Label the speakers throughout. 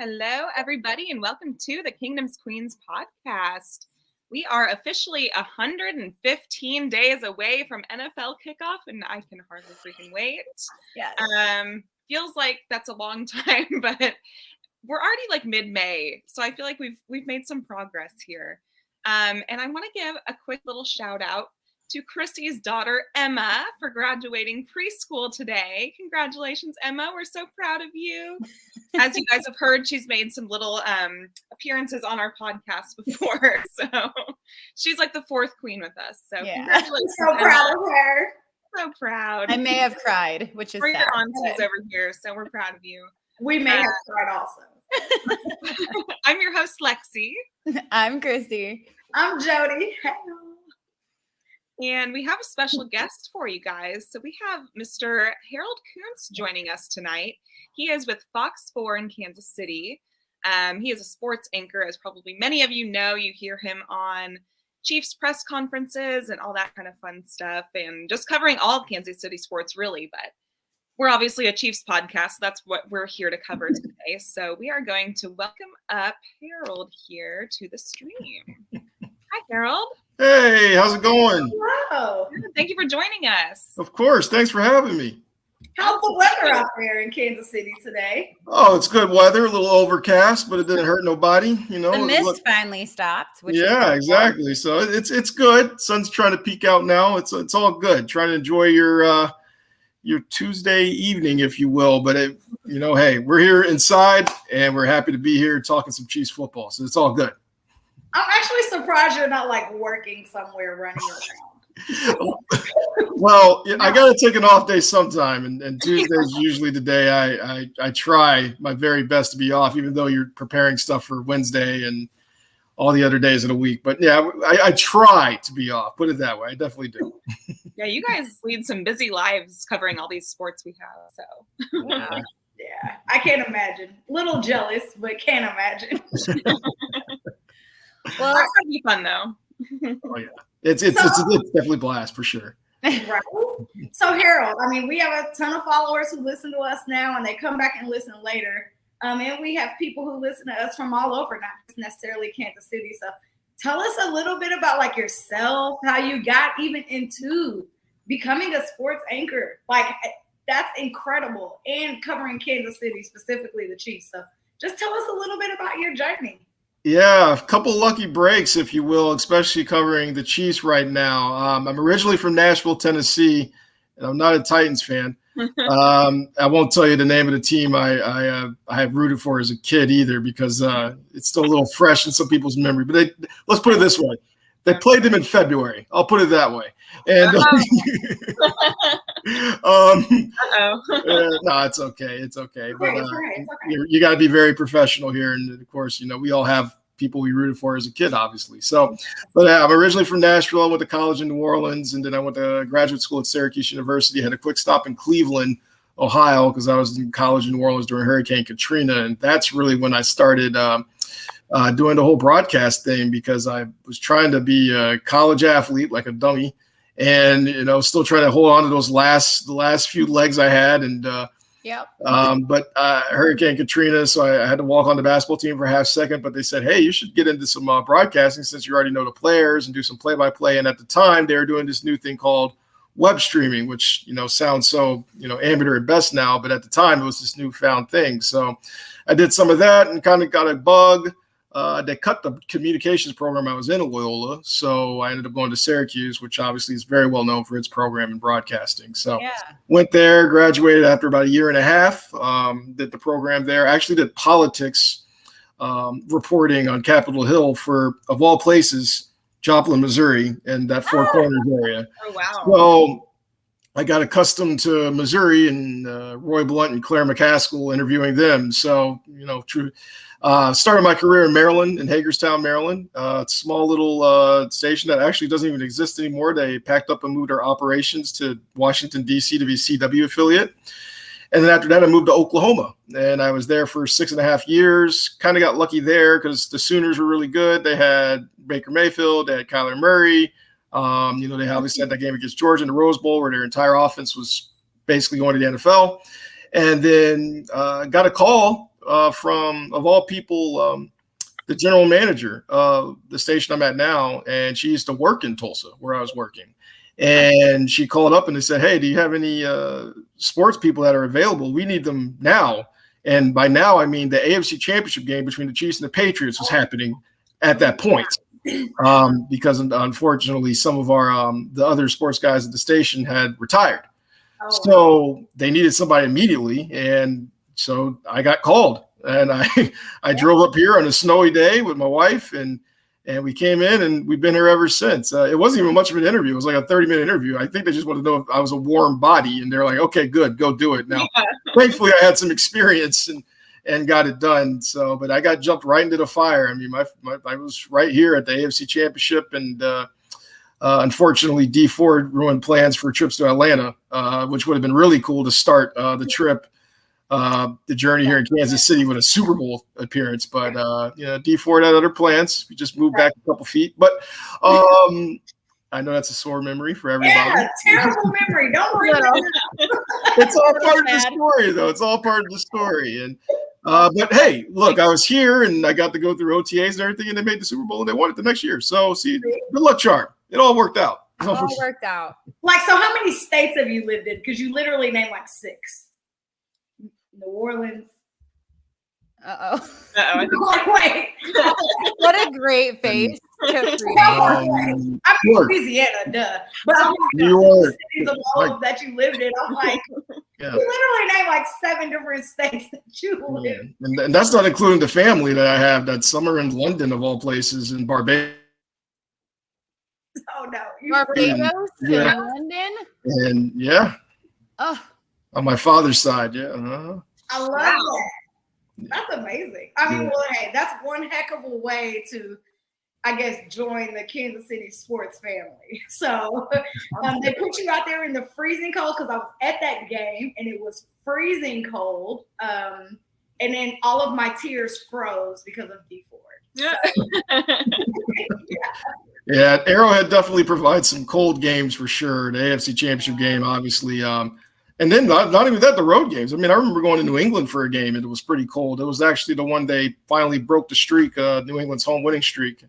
Speaker 1: Hello, everybody, and welcome to the Kingdom's Queens podcast. We are officially 115 days away from NFL kickoff, and I can hardly freaking wait.
Speaker 2: Yes.
Speaker 1: Feels like that's a long time, but we're already like mid-May, so I feel like we've made some progress here. And I want to give a quick little shout out to Chrissy's daughter, Emma, for graduating preschool today. Congratulations, Emma. We're so proud of you. As you guys have heard, she's made some little appearances on our podcast before. So she's like the fourth queen with us. So congratulations.
Speaker 2: So proud of her.
Speaker 1: So proud.
Speaker 2: I may have cried, which is
Speaker 1: We're
Speaker 2: sad.
Speaker 1: your aunties over here, so we're proud of you.
Speaker 3: We may have cried also.
Speaker 1: I'm your host, Lexi.
Speaker 2: I'm Chrissy.
Speaker 3: I'm Jodi.
Speaker 1: And we have a special guest for you guys. So we have Mr. Harold Kuntz joining us tonight. He is with Fox 4 in Kansas City. He is a sports anchor, as probably many of you know. You hear him on Chiefs press conferences and all that kind of fun stuff, and just covering all Kansas City sports, really. But we're obviously a Chiefs podcast, so that's what we're here to cover today. So we are going to welcome up Harold here to the stream. Hi, Harold.
Speaker 4: Hey, how's it going?
Speaker 3: Hello.
Speaker 1: Thank you for joining us.
Speaker 4: Of course. Thanks for having me.
Speaker 3: How's the weather out there in Kansas City today?
Speaker 4: Oh, it's good weather, a little overcast, but it didn't hurt nobody. You know,
Speaker 2: The mist finally stopped. Which
Speaker 4: yeah, exactly. So it's good. Sun's trying to peek out now. It's all good. Trying to enjoy your Tuesday evening, if you will. But hey, we're here inside, and we're happy to be here talking some Chiefs football. So it's all good.
Speaker 3: I'm actually surprised you're not like working somewhere running around.
Speaker 4: Well, I got to take an off day sometime, and Tuesday is usually the day I try my very best to be off, even though you're preparing stuff for Wednesday and all the other days of the week. But yeah, I try to be off. Put it that way. I definitely do.
Speaker 1: Yeah, you guys lead some busy lives covering all these sports we have. So
Speaker 3: Yeah, I can't imagine. Little jealous, but can't imagine.
Speaker 1: Well, it's gonna be fun though.
Speaker 4: Oh yeah, it's definitely a blast for sure.
Speaker 3: Right. So Harold, I mean, we have a ton of followers who listen to us now, and they come back and listen later. And we have people who listen to us from all over, not just necessarily Kansas City. So tell us a little bit about like yourself, how you got even into becoming a sports anchor. Like that's incredible, and covering Kansas City, specifically the Chiefs. So just tell us a little bit about your journey.
Speaker 4: Yeah, a couple lucky breaks, if you will, especially covering the Chiefs right now. I'm originally from Nashville, Tennessee, and I'm not a Titans fan. I won't tell you the name of the team I have rooted for as a kid either, because it's still a little fresh in some people's memory. But let's put it this way. They played them in February. I'll put it that way. And no, it's okay. It's okay. But you got to be very professional here. And of course, we all have people we rooted for as a kid, obviously. So, but I'm originally from Nashville. I went to college in New Orleans, and then I went to graduate school at Syracuse University. Had a quick stop in Cleveland, Ohio, because I was in college in New Orleans during Hurricane Katrina. And that's really when I started doing the whole broadcast thing, because I was trying to be a college athlete like a dummy, and still trying to hold on to the last few legs I had, and but Hurricane Katrina, so I had to walk on the basketball team for a half second, but they said, hey, you should get into some broadcasting since you already know the players, and do some play-by-play. And at the time they were doing this new thing called web streaming, which sounds so amateur at best now, but at the time it was this newfound thing. So I did some of that and kind of got a bug. They cut the communications program I was in at Loyola, so I ended up going to Syracuse, which obviously is very well known for its program in broadcasting. So went there, graduated after about a year and a half, did the program there. Actually did politics reporting on Capitol Hill for, of all places, Joplin, Missouri, and that Four Corners area. Oh, wow. So I got accustomed to Missouri and Roy Blunt and Claire McCaskill interviewing them. So, true. Started my career in Maryland, in Hagerstown, Maryland. It's a small little station that actually doesn't even exist anymore. They packed up and moved our operations to Washington, D.C. to be CW affiliate. And then after that, I moved to Oklahoma. And I was there for 6.5 years. Kind of got lucky there because the Sooners were really good. They had Baker Mayfield. They had Kyler Murray. They obviously had that game against Georgia in the Rose Bowl where their entire offense was basically going to the NFL. And then got a call from, of all people, the general manager of the station I'm at now, and she used to work in Tulsa where I was working. And she called up and they said, "Hey, do you have any sports people that are available? We need them now." And by now, I mean the AFC Championship game between the Chiefs and the Patriots was happening at that point. Because unfortunately, some of our the other sports guys at the station had retired. So they needed somebody immediately. And so I got called. And I drove up here on a snowy day with my wife, and we came in, and we've been here ever since. It wasn't even much of an interview. It was like a 30-minute interview. I think they just wanted to know if I was a warm body, and they're like, "Okay, good, go do it." Now, thankfully, I had some experience and got it done. So, but I got jumped right into the fire. I mean, I was right here at the AFC Championship, and unfortunately, D Ford ruined plans for trips to Atlanta, which would have been really cool to start the trip. The journey here in Kansas City with a Super Bowl appearance, but D Ford had other plans. We just moved back a couple feet, but I know that's a sore memory for everybody.
Speaker 3: Yeah, terrible memory. Don't worry about it.
Speaker 4: It's all part of the story, though. It's all part of the story. And but hey, look, I was here and I got to go through OTAs and everything, and they made the Super Bowl and they won it the next year. So, see, good luck, charm. It all worked out.
Speaker 2: All worked out.
Speaker 3: Like, so how many states have you lived in? Because you literally named like 6. New Orleans. Wait.
Speaker 2: What a great face to free.
Speaker 3: I'm Louisiana, duh. But I'm
Speaker 4: New York.
Speaker 3: Cities of all that you lived in. I'm like, you literally named like 7 different states that you live in.
Speaker 4: And that's not including the family that I have. That some are in London, of all places, in Barbados.
Speaker 3: Oh no,
Speaker 2: Barbados in London.
Speaker 4: And on my father's side,
Speaker 3: I love that. That's amazing. I mean, well, hey, that's one heck of a way to, I guess, join the Kansas City sports family. So they put you out there in the freezing cold, because I was at that game and it was freezing cold. And then all of my tears froze because of D Ford.
Speaker 4: Yeah, Arrowhead definitely provides some cold games for sure. The AFC Championship game, obviously. And then not even that, the road games. I mean, I remember going to New England for a game, and it was pretty cold. It was actually the one they finally broke the streak, New England's home winning streak.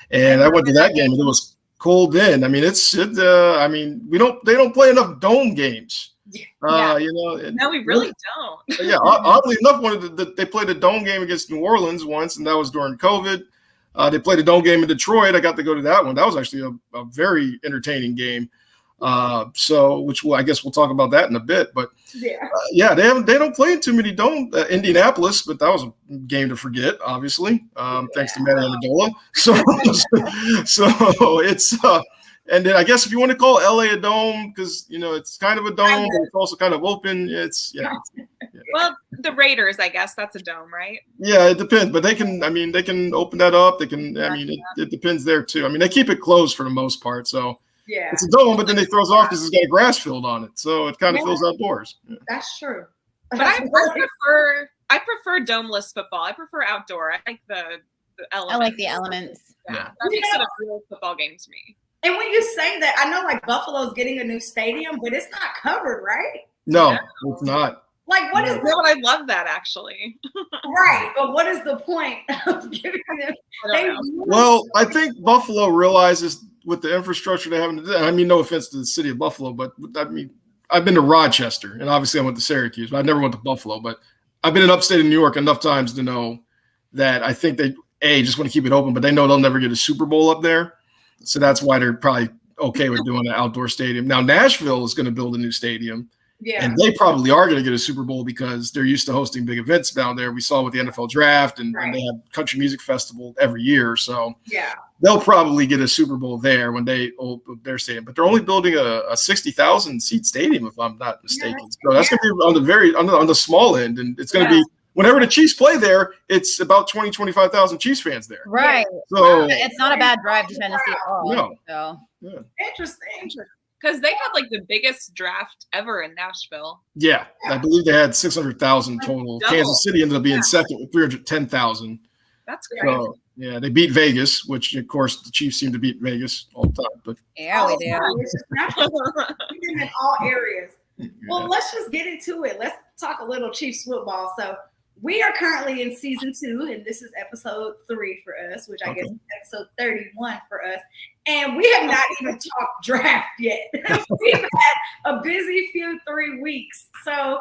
Speaker 4: And I went to that game, and it was cold then. I mean, I mean, they don't play enough dome games.
Speaker 1: No, we really don't.
Speaker 4: Yeah, oddly enough, they played a dome game against New Orleans once, and that was during COVID. They played a dome game in Detroit. I got to go to that one. That was actually a very entertaining game. I guess we'll talk about that in a bit. But they don't play in too many dome. Indianapolis, but that was a game to forget, obviously. Thanks to Matt Amendola. So it's and then I guess if you want to call LA a dome, because it's kind of a dome, but it's also kind of open.
Speaker 1: Well, the Raiders, I guess that's a dome, right?
Speaker 4: Yeah, it depends, but they can open that up. They can. I mean, it depends there too. I mean, they keep it closed for the most part, so. Yeah, it's a dome, but then they throw it off because it's got a grass field on it, so it kind of feels outdoors. Yeah.
Speaker 3: That's true.
Speaker 1: But I prefer domeless football. I prefer outdoor. I like the elements.
Speaker 2: I like the elements.
Speaker 1: Yeah, that makes it a real football game to me.
Speaker 3: And when you say that, I know like Buffalo's getting a new stadium, but it's not covered, right?
Speaker 4: No, it's not.
Speaker 3: Like, what is?
Speaker 1: No, I love that actually.
Speaker 3: Right, but what is the point of giving them?
Speaker 4: Well, I think Buffalo realizes with the infrastructure they have. I mean, no offense to the city of Buffalo, but I mean, I've been to Rochester, and obviously I went to Syracuse, but I never went to Buffalo. But I've been in upstate New York enough times to know that I think they just want to keep it open, but they know they'll never get a Super Bowl up there, so that's why they're probably okay with doing an outdoor stadium. Now Nashville is going to build a new stadium. Yeah. And they probably are going to get a Super Bowl because they're used to hosting big events down there. We saw with the NFL draft, and they have country music festival every year. So they'll probably get a Super Bowl there when they open their stadium. But they're only building a 60,000 seat stadium, if I'm not mistaken. So that's going to be on the small end, and it's going to be whenever the Chiefs play there, it's about 25,000 Chiefs fans there.
Speaker 2: Right.
Speaker 4: So
Speaker 2: it's not a bad drive to Tennessee at all.
Speaker 4: No.
Speaker 2: So.
Speaker 4: Yeah.
Speaker 3: Interesting.
Speaker 1: Because they had like the biggest draft ever in Nashville.
Speaker 4: Yeah, I believe they had 600,000 total. Kansas City ended up being second with 310,000.
Speaker 1: That's great.
Speaker 4: So, yeah, they beat Vegas, which of course the Chiefs seem to beat Vegas all the time. But
Speaker 2: we do.
Speaker 3: In all areas. Well, let's just get into it. Let's talk a little Chiefs football. So, we are currently in season 2, and this is episode 3 for us, which I guess is episode 31 for us. And we have not even talked draft yet. We've had a busy few 3 weeks. So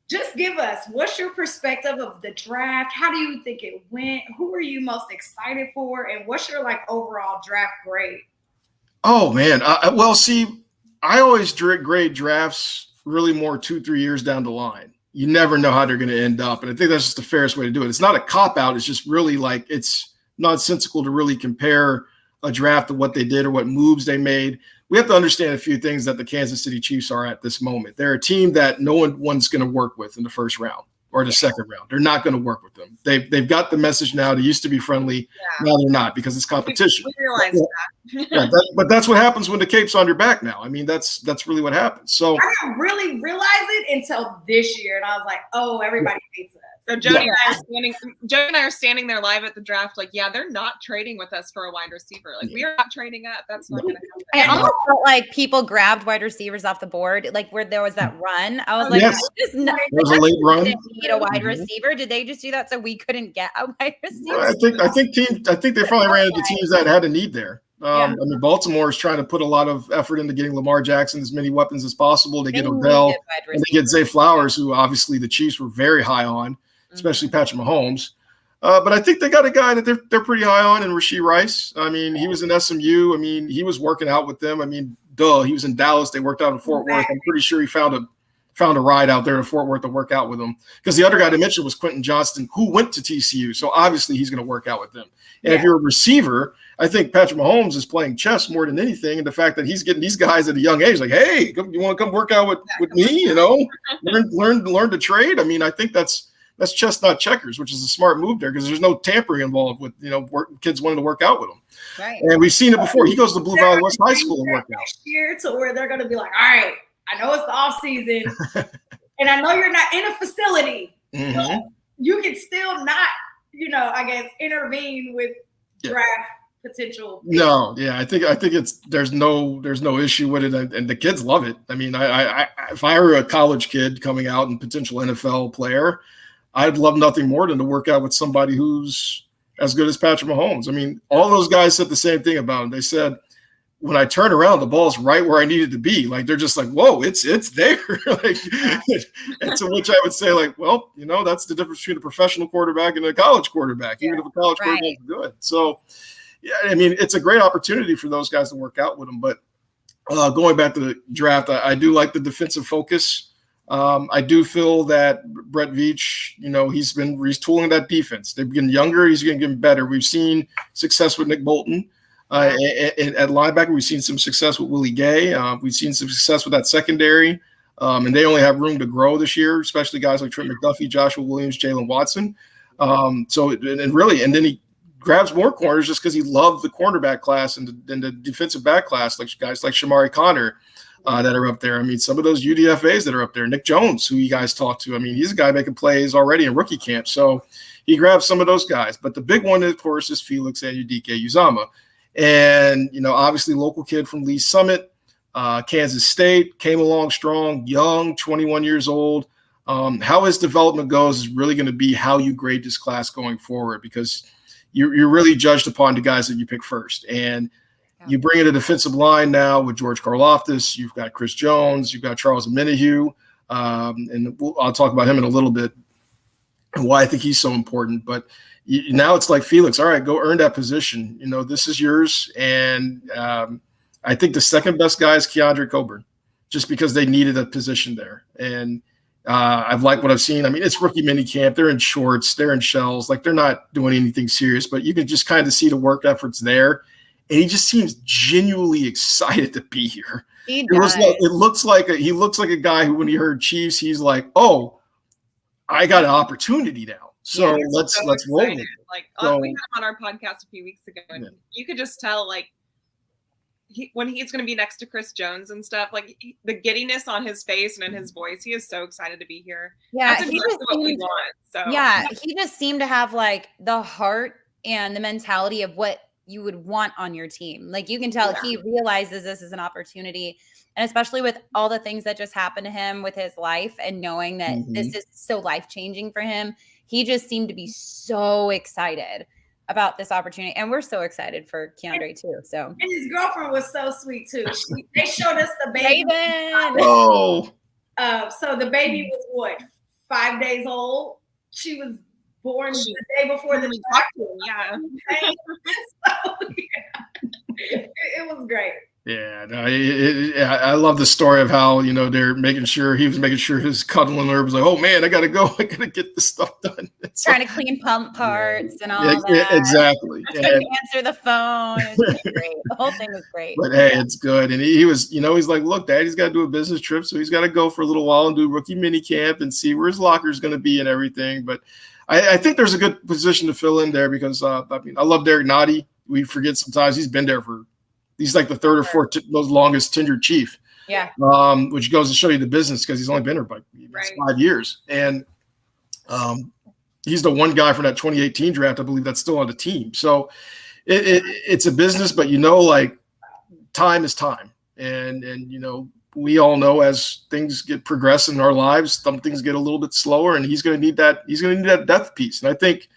Speaker 3: just give us, what's your perspective of the draft? How do you think it went? Who are you most excited for? And what's your overall draft grade?
Speaker 4: Oh man. Well, see, I always grade drafts really more 2-3 years down the line. You never know how they're going to end up. And I think that's just the fairest way to do it. It's not a cop-out. It's just really it's nonsensical to really compare a draft to what they did or what moves they made. We have to understand a few things that the Kansas City Chiefs are at this moment. They're a team that no one's going to work with in the first round or the second round. They're not going to work with them. They've got the message now. They used to be friendly. Yeah. Now they're not because it's competition.
Speaker 1: We realize that.
Speaker 4: But that's what happens when the cape's on your back now. I mean, that's really what happens. So
Speaker 3: I didn't really realize it until this year. And I was like, oh, everybody hates us.
Speaker 1: So Jodi and I are standing there live at the draft, they're not trading with us for a wide receiver. We are not trading up. That's not going to happen.
Speaker 2: I almost felt like people grabbed wide receivers off the board, where there was that run. I was like,
Speaker 4: yes.
Speaker 2: There
Speaker 4: was a late run.
Speaker 2: Didn't need a wide receiver. Did they just do that so we couldn't get a wide receiver?
Speaker 4: Well, I think they probably ran into teams that had a need there. I mean, Baltimore is trying to put a lot of effort into getting Lamar Jackson as many weapons as possible. They get Odell and they get Zay Flowers, who obviously the Chiefs were very high on, especially Patrick Mahomes. But I think they got a guy that they're pretty high on in Rashee Rice. I mean, he was in SMU. I mean, he was working out with them. I mean, he was in Dallas. They worked out in Fort Worth. I'm pretty sure he found a ride out there in Fort Worth to work out with them. Because the other guy to mention was Quentin Johnston, who went to TCU. So obviously he's going to work out with them. And if you're a receiver, I think Patrick Mahomes is playing chess more than anything. And the fact that he's getting these guys at a young age, hey, you want to come work out with me? Learn to trade. I mean, I think that's chess, not checkers, which is a smart move there because there's no tampering involved with, kids wanting to work out with him.
Speaker 2: Right.
Speaker 4: And we've seen it before. He goes to Blue Valley West High School and work out.
Speaker 3: Next year to where they're going to be like, all right, I know it's the off season and I know you're not in a facility. But you can still not, I guess, intervene with draft potential.
Speaker 4: No, yeah, I think there's no issue with it, and the kids love it. I mean, I if I were a college kid coming out and potential NFL player, I'd love nothing more than to work out with somebody who's as good as Patrick Mahomes. I mean, all those guys said the same thing about him. They said, when I turn around, the ball's right where I need it to be. They're just like, whoa, it's there. And to which I would say, well, that's the difference between a professional quarterback and a college quarterback, even if a college quarterback is good. So, yeah, I mean, it's a great opportunity for those guys to work out with them. But going back to the draft, I do like the defensive focus. I do feel that Brett Veach, he's retooling that defense. They're getting younger. He's getting better. We've seen success with Nick Bolton. At linebacker, we've seen some success with Willie Gay. We've seen some success with that secondary. And they only have room to grow this year, especially guys like Trent McDuffie, Joshua Williams, Jalen Watson. And then he grabs more corners just because he loved the cornerback class and the defensive back class, like guys like Shamari Connor that are up there. I mean, some of those UDFAs that are up there, Nick Jones, who you guys talked to. I mean, he's a guy making plays already in rookie camp. So he grabs some of those guys. But the big one, of course, is Felix Anudike-Uzomah. And, obviously local kid from Lee Summit, Kansas State, came along strong, young, 21 years old. How his development goes is really going to be how you grade this class going forward, because you're really judged upon the guys that you pick first. And you bring in a defensive line now with George Karlaftis. You've got Chris Jones. You've got Charles Omenihu. And I'll talk about him in a little bit and why I think he's so important. But now it's like, Felix, all right, go earn that position. This is yours. And I think the second best guy is Keandre Coburn, just because they needed a position there. And I've liked what I've seen. I mean, it's rookie mini camp. They're in shorts. They're in shells. They're not doing anything serious, but you can just kind of see the work efforts there. And he just seems genuinely excited to be here. He looks like a guy who, when he heard Chiefs, he's like, oh, I got an opportunity now. So let's roll with it.
Speaker 1: We had him on our podcast a few weeks ago, and you could just tell, when he's going to be next to Chris Jones and stuff, the giddiness on his face and in his voice, he is so excited to be here.
Speaker 2: Yeah,
Speaker 1: that's exactly what we want. So
Speaker 2: yeah, he just seemed to have the heart and the mentality of what you would want on your team. Like you can tell he realizes this is an opportunity. And especially with all the things that just happened to him with his life and knowing that this is so life-changing for him, he just seemed to be so excited about this opportunity. And we're so excited for Keandre too. So,
Speaker 3: and his girlfriend was so sweet too. They showed us the baby.
Speaker 4: Oh.
Speaker 3: So the baby was what, 5 days old? She was born the day before the
Speaker 1: yeah.
Speaker 3: So, it was great.
Speaker 4: Yeah, no, I love the story of how, you know, he was making sure his cuddling her was like, oh man, I gotta go, I gotta get this stuff done.
Speaker 2: Trying to clean pump parts and all that.
Speaker 4: Yeah, exactly.
Speaker 2: Answer the phone. It was great. The whole thing was great.
Speaker 4: But hey, it's good. And he was, you know, he's like, look, Daddy's got to do a business trip, so he's got to go for a little while and do rookie mini camp and see where his locker is going to be and everything. But I think there's a good position to fill in there because I love Derek Nottie. We forget sometimes he's been there he's like the third or fourth most longest tenured chief.
Speaker 2: Yeah.
Speaker 4: Which goes to show you the business because he's only been there by 5 years. And he's the one guy from that 2018 draft, I believe, that's still on the team. So it's a business, but you know, like time is time. And you know, we all know as things progress in our lives, some things get a little bit slower, and he's going to need that depth piece. And I think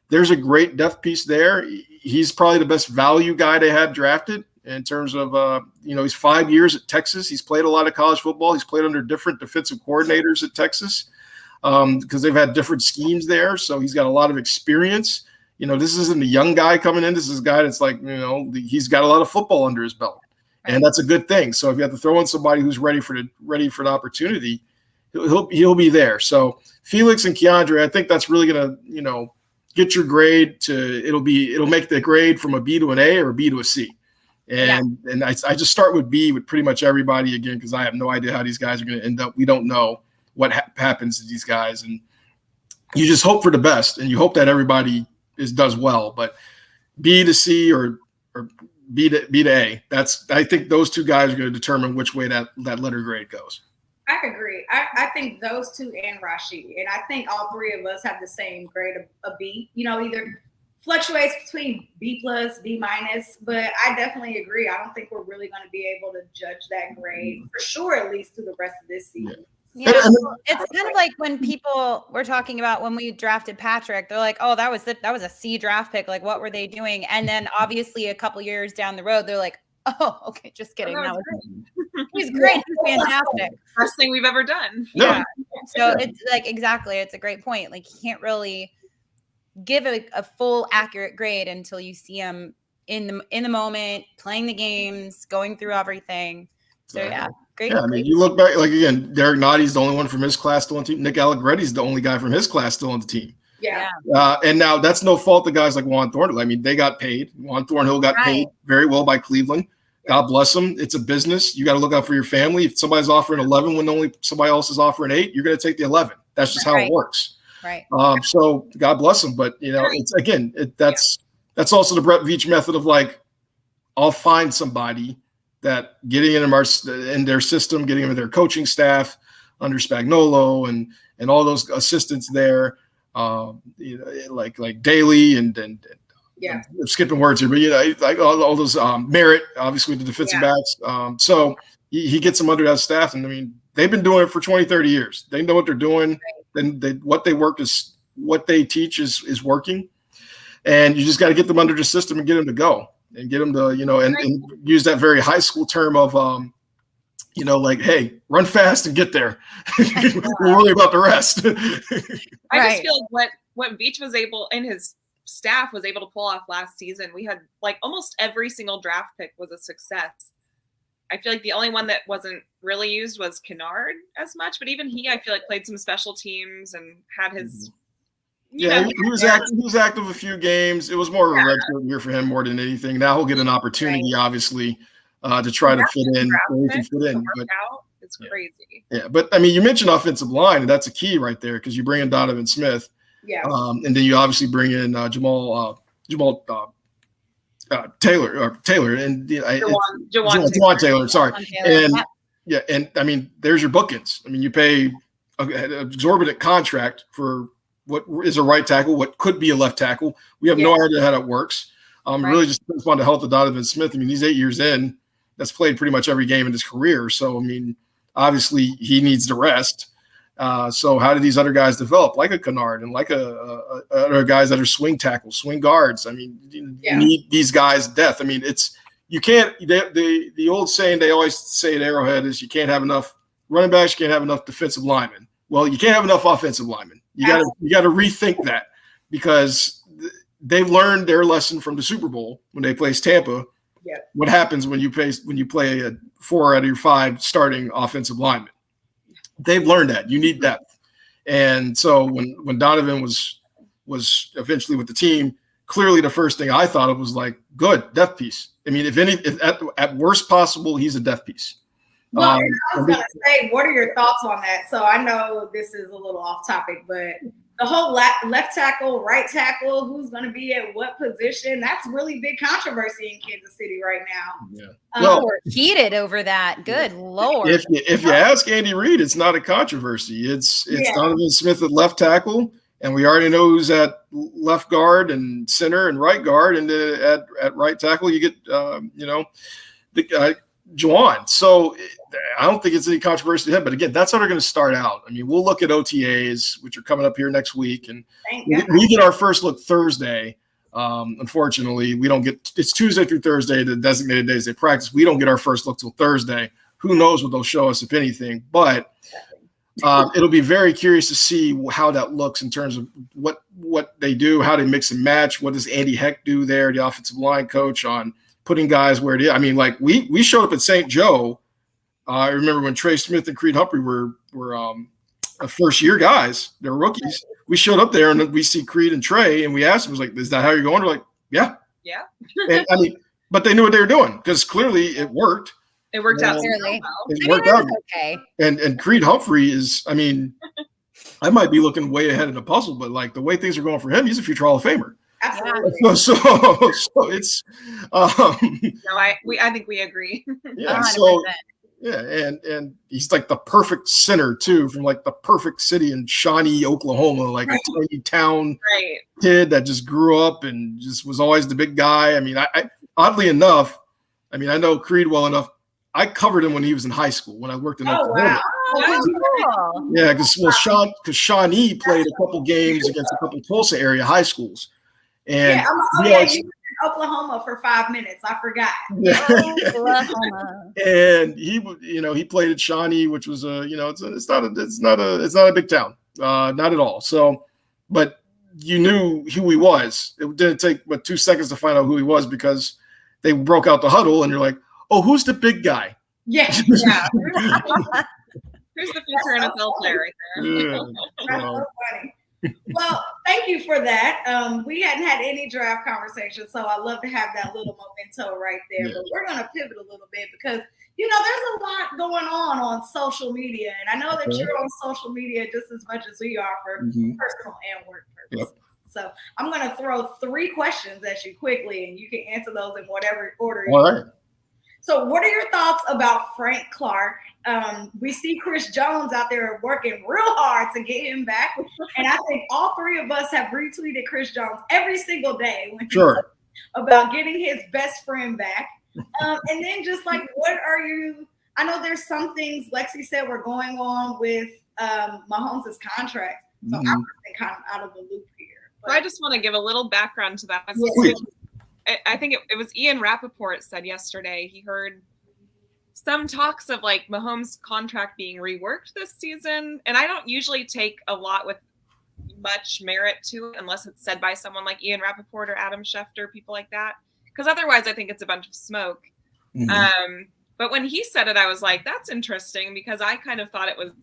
Speaker 4: there's a great depth piece there. He's probably the best value guy they had drafted in terms of, you know, he's 5 years at Texas. He's played a lot of college football. He's played under different defensive coordinators at Texas because they've had different schemes there. So he's got a lot of experience. You know, this isn't a young guy coming in. This is a guy that's like, you know, he's got a lot of football under his belt. And that's a good thing. So if you have to throw in somebody who's ready for an opportunity, he'll be there. So Felix and Keandre, I think that's really going to, you know, get your grade to it'll make the grade from a B to an A or a B to a C. And I just start with B with pretty much everybody again because I have no idea how these guys are going to end up. We don't know what happens to these guys, and you just hope for the best and you hope that everybody does well. But B to C or B to A. I think those two guys are going to determine which way that letter grade goes.
Speaker 3: I agree. I think those two and Rashid, and I think all three of us have the same grade of B. You know, either fluctuates between B plus, B minus, but I definitely agree. I don't think we're really going to be able to judge that grade for sure, at least through the rest of this season.
Speaker 2: Yeah, it's kind of like when people were talking about when we drafted Patrick, they're like, "Oh, that was a C draft pick. Like, what were they doing?" And then obviously a couple years down the road, they're like, "Oh, okay, just kidding. He's great. He's fantastic.
Speaker 1: Best thing we've ever done."
Speaker 2: Yeah. So it's like exactly, it's a great point. Like, you can't really give a full accurate grade until you see him in the moment, playing the games, going through everything. So yeah. Great.
Speaker 4: Yeah, I mean, you look back, like again, Derek Nottie's the only one from his class still on the team. Nick Allegretti's the only guy from his class still on the team.
Speaker 3: Yeah.
Speaker 4: And now that's no fault of guys like Juan Thornhill. I mean, they got paid. Juan Thornhill got paid very well by Cleveland. God bless them. It's a business. You got to look out for your family. If somebody's offering 11 when only somebody else is offering 8, you're going to take the 11. That's just how it works.
Speaker 2: Right.
Speaker 4: So God bless them. But you know, it's again, that's also the Brett Veach method of like, I'll find somebody that getting in their system, getting them in their coaching staff under Spagnuolo and all those assistants there, you know, like Daly and I'm skipping words here, but you know, like all those Merritt, obviously with the defensive backs. So he gets them under that staff, and I mean, they've been doing it for 20, 30 years. They know what they're doing, and what they teach is working, and you just got to get them under the system and get them to go. And get them to, you know, and use that very high school term of, you know, like, hey, run fast and get there. We'll worry about the rest.
Speaker 1: I just feel like what Veach was able, and his staff was able to pull off last season, we had like almost every single draft pick was a success. I feel like the only one that wasn't really used was Kennard as much, but even he, I feel like, played some special teams and had his
Speaker 4: he was active a few games. It was more of a redshirt year for him more than anything. Now he'll get an opportunity, obviously, to try to fit in where he can fit in. But,
Speaker 1: it's crazy.
Speaker 4: Yeah, but I mean, you mentioned offensive line, and that's a key right there because you bring in Donovan Smith, and then you obviously bring in Jamal Taylor, and Jawan Taylor. Sorry, and I mean, there's your bookends. I mean, you pay an exorbitant contract for what is a right tackle, what could be a left tackle. We have no idea how that works. Really just depends on the health of Donovan Smith. I mean, he's 8 years in. That's played pretty much every game in his career. So, I mean, obviously he needs to rest. So how do these other guys develop, like a Kennard and like other guys that are swing tackles, swing guards? I mean, you need these guys to death. I mean, you can't – the old saying they always say at Arrowhead is you can't have enough running backs, you can't have enough defensive linemen. Well, you can't have enough offensive linemen. You got to rethink that, because they've learned their lesson from the Super Bowl when they placed Tampa. Yeah. What happens when you play a 4 out of your 5 starting offensive linemen? They've learned that you need depth. And so when Donovan was eventually with the team, clearly the first thing I thought of was like, good, depth piece. I mean, if at worst possible, he's a depth piece.
Speaker 3: Well, I was going to say, what are your thoughts on that? So I know this is a little off topic, but the whole left tackle, right tackle, who's going to be at what position, that's really big controversy in Kansas City right now.
Speaker 4: Yeah.
Speaker 2: We're heated over that. Good Lord.
Speaker 4: If you ask Andy Reid, it's not a controversy. It's Donovan Smith at left tackle, and we already know who's at left guard and center and right guard, and at right tackle you get Juwan. So I don't think it's any controversy to him. But again, that's how they're going to start out. I mean, we'll look at OTAs, which are coming up here next week, and we get our first look Thursday. Unfortunately, we don't get – it's Tuesday through Thursday, the designated days they practice. We don't get our first look till Thursday. Who knows what they'll show us, if anything. But it'll be very curious to see how that looks in terms of what they do, how they mix and match. What does Andy Heck do there, the offensive line coach, on putting guys where it is? I mean, like we showed up at St. Joe. I remember when Trey Smith and Creed Humphrey were first-year guys. They were rookies. We showed up there, and we see Creed and Trey, and we asked them, was like, is that how you're going? They're like, yeah.
Speaker 1: Yeah.
Speaker 4: And, I mean, but they knew what they were doing, because clearly it worked.
Speaker 1: It worked out.
Speaker 4: It worked out. Okay. And Creed Humphrey is, I mean, I might be looking way ahead of the puzzle, but like the way things are going for him, he's a future Hall of Famer.
Speaker 3: Absolutely.
Speaker 4: So it's
Speaker 1: I think we agree.
Speaker 4: Yeah. 100%. So yeah, and he's like the perfect center too, from like the perfect city in Shawnee, Oklahoma, like a tiny town kid that just grew up and just was always the big guy. I mean, I oddly enough, I mean, I know Creed well enough. I covered him when he was in high school, when I worked in Oklahoma.
Speaker 2: Wow. Cool.
Speaker 4: Yeah, because Shawnee played a couple games against a couple Tulsa area high schools. And
Speaker 3: you were in Oklahoma for 5 minutes. I forgot.
Speaker 2: Oklahoma.
Speaker 4: And he played at Shawnee, which was it's not a big town, not at all. So, but you knew who he was. It didn't take but 2 seconds to find out who he was, because they broke out the huddle, and you're like, oh, who's the big guy?
Speaker 3: Yeah.
Speaker 1: Who's the future NFL player right there?
Speaker 4: Yeah.
Speaker 3: That's so funny. Well, thank you for that. We hadn't had any draft conversation, so I love to have that little memento right there. Yeah. But we're going to pivot a little bit, because, there's a lot going on social media. And I know that you're on social media just as much as we are for personal and work purposes. Yep. So I'm going to throw 3 questions at you quickly, and you can answer those in whatever order.
Speaker 4: All right.
Speaker 3: So what are your thoughts about Frank Clark? We see Chris Jones out there working real hard to get him back. And I think all 3 of us have retweeted Chris Jones every single day about getting his best friend back. And then just like, I know there's some things Lexi said were going on with Mahomes' contract. So I'm kind of out of the loop here.
Speaker 1: But I just want to give a little background to that. I think it was Ian Rappaport said yesterday he heard some talks of like Mahomes' contract being reworked this season. And I don't usually take a lot with much merit to it unless it's said by someone like Ian Rappaport or Adam Schefter, people like that. Because otherwise I think it's a bunch of smoke. Mm-hmm. But when he said it, I was like, that's interesting, because I kind of thought it was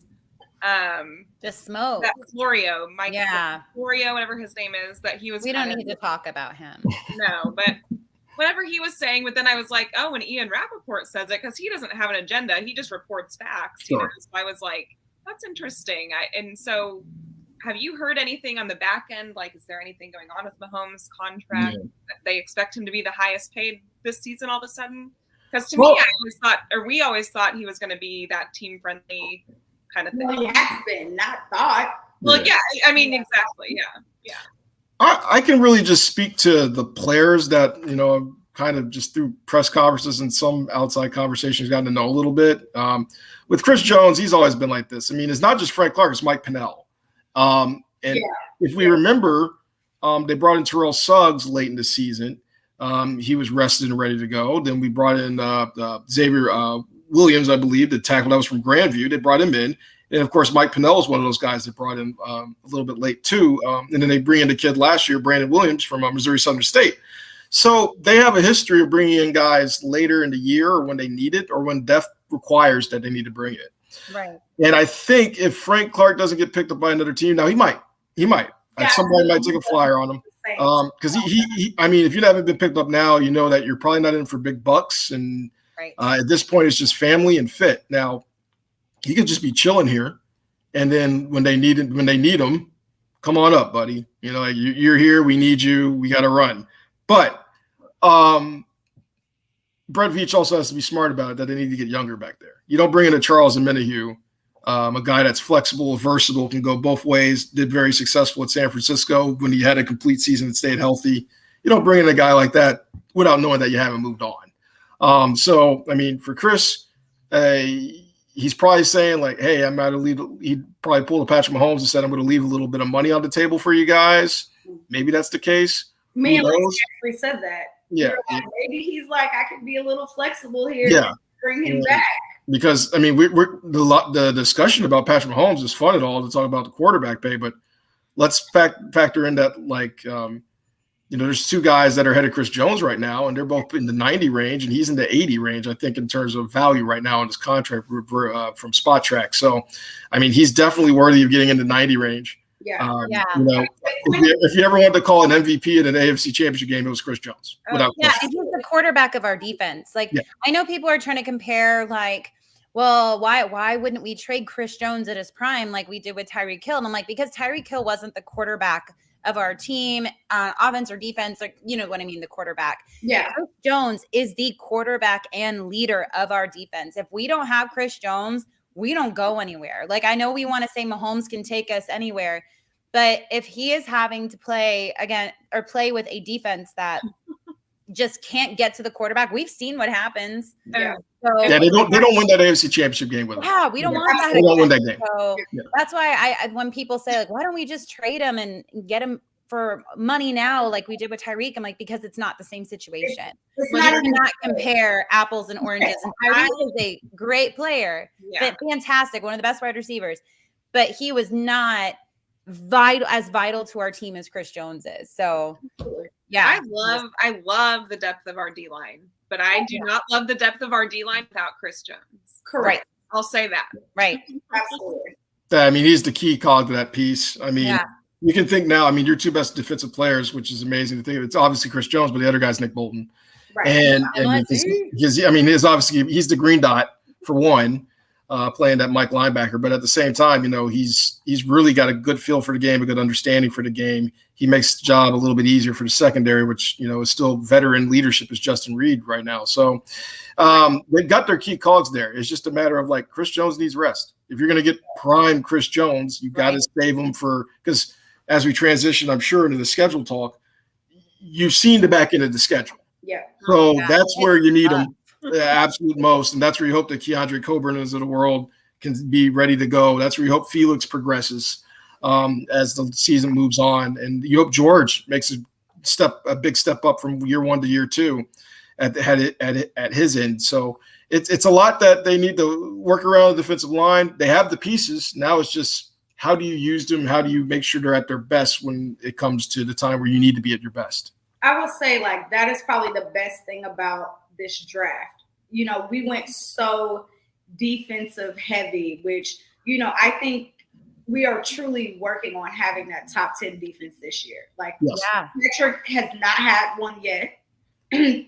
Speaker 2: just smoke.
Speaker 1: That Florio, Florio, whatever his name is, that he was.
Speaker 2: We don't need to talk about him.
Speaker 1: No, but whatever he was saying. But then I was like, oh, when Ian Rappaport says it, because he doesn't have an agenda, he just reports facts.
Speaker 4: Sure.
Speaker 1: So I was like, that's interesting. And so, have you heard anything on the back end? Like, is there anything going on with Mahomes' contract? Yeah. They expect him to be the highest paid this season all of a sudden? Because to me, we always thought he was going to be that team friendly kind of thing.
Speaker 3: Well, he has been, not thought.
Speaker 1: Well, yeah, I mean, exactly, yeah.
Speaker 4: I can really just speak to the players that, kind of just through press conferences and some outside conversations gotten to know a little bit. With Chris Jones, he's always been like this. I mean, it's not just Frank Clark, it's Mike Pennell. If we remember, they brought in Terrell Suggs late in the season. He was rested and ready to go. Then we brought in Xavier Williams, I believe, the tackle that was from Grandview. They brought him in. And, of course, Mike Pennell is one of those guys that brought in a little bit late, too. And then they bring in the kid last year, Brandon Williams from Missouri Southern State. So they have a history of bringing in guys later in the year or when they need it or when depth requires that they need to bring it.
Speaker 2: Right.
Speaker 4: And I think if Frank Clark doesn't get picked up by another team, now he might. Somebody might take a flyer on him. Because I mean, if you haven't been picked up now, you know that you're probably not in for big bucks. And at this point, it's just family and fit. Now, he could just be chilling here. And then when they need him, come on up, buddy. You're here. We need you. We got to run. But Brett Veach also has to be smart about it, that they need to get younger back there. You don't bring in a Charles and Menahue, a guy that's flexible, versatile, can go both ways, did very successful at San Francisco when he had a complete season and stayed healthy. You don't bring in a guy like that without knowing that you haven't moved on. So, I mean, for Chris, he's probably saying like, hey, I'm going to leave. He'd probably pull a Patrick Mahomes and said, I'm going to leave a little bit of money on the table for you guys. Maybe that's the case.
Speaker 3: Me and Lexi actually said that.
Speaker 4: Yeah.
Speaker 3: Maybe he's like, I could be a little flexible here.
Speaker 4: Yeah.
Speaker 3: Bring him back.
Speaker 4: Because, I mean, the discussion about Patrick Mahomes is fun at all to talk about the quarterback pay, but let's factor in that, like, there's two guys that are ahead of Chris Jones right now, and they're both in the 90 range, and he's in the 80 range, I think, in terms of value right now in his contract from Spot Track. So, I mean, he's definitely worthy of getting in the 90 range. If you ever wanted to call an MVP in an AFC Championship game, it was Chris Jones.
Speaker 2: And he's the quarterback of our defense. I know people are trying to compare, like, well, why wouldn't we trade Chris Jones at his prime like we did with Tyreek Hill? And I'm like, because Tyreek Hill wasn't the quarterback of our team, offense or defense, like, you know what I mean, the quarterback.
Speaker 3: Yeah.
Speaker 2: Chris Jones is the quarterback and leader of our defense. If we don't have Chris Jones, we don't go anywhere. Like, I know we want to say Mahomes can take us anywhere, but if he is having to play again or play with a defense that just can't get to the quarterback, we've seen what happens.
Speaker 3: Yeah.
Speaker 2: So,
Speaker 4: they don't win that AFC Championship game with him.
Speaker 2: Yeah, we don't want that.
Speaker 4: They don't win that game.
Speaker 2: So that's why when people say, like, why don't we just trade him and get him for money now, like we did with Tyreek? I'm like, because it's not the same situation. You cannot compare apples and oranges. And Tyreek is a great player, fantastic, one of the best wide receivers, but he was not vital to our team as Chris Jones is. So yeah,
Speaker 1: I love the depth of our D line, but I do not love the depth of our D line without Chris Jones.
Speaker 2: Correct.
Speaker 1: I'll say that.
Speaker 2: Right.
Speaker 3: Absolutely.
Speaker 4: I mean, he's the key cog to that piece. I mean, you can think now, I mean, your two best defensive players, which is amazing to think of. It's obviously Chris Jones, but the other guy's Nick Bolton.
Speaker 3: Right.
Speaker 4: And he's the green dot for one, playing that Mike linebacker. But at the same time, he's really got a good feel for the game, a good understanding for the game. He makes the job a little bit easier for the secondary, which, is still veteran leadership is Justin Reed right now. So they've got their key cogs there. It's just a matter of, like, Chris Jones needs rest. If you're going to get prime Chris Jones, you've got to save him because as we transition, I'm sure, into the schedule talk, you've seen the back end of the schedule.
Speaker 3: Yeah.
Speaker 4: So that's where you need him the absolute most. And that's where you hope that Keandre Coburn's of the world can be ready to go. That's where you hope Felix progresses as the season moves on. And you hope George makes a big step up from year one to year two at his end. So it's a lot that they need to work around the defensive line. They have the pieces. Now it's just, how do you use them? How do you make sure they're at their best when it comes to the time where you need to be at your best?
Speaker 3: I will say, like, that is probably the best thing about this draft. We went so defensive heavy, which, I think we are truly working on having that top 10 defense this year. Like, Patrick has not had one yet. And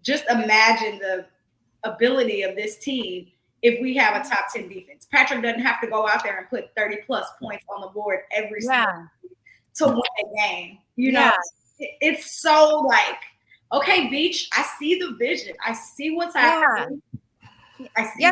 Speaker 3: just imagine the ability of this team if we have a top 10 defense. Patrick doesn't have to go out there and put 30-plus points on the board every single week to win a game. It's so like, okay, Beach, I see the vision. I see what's happening. I see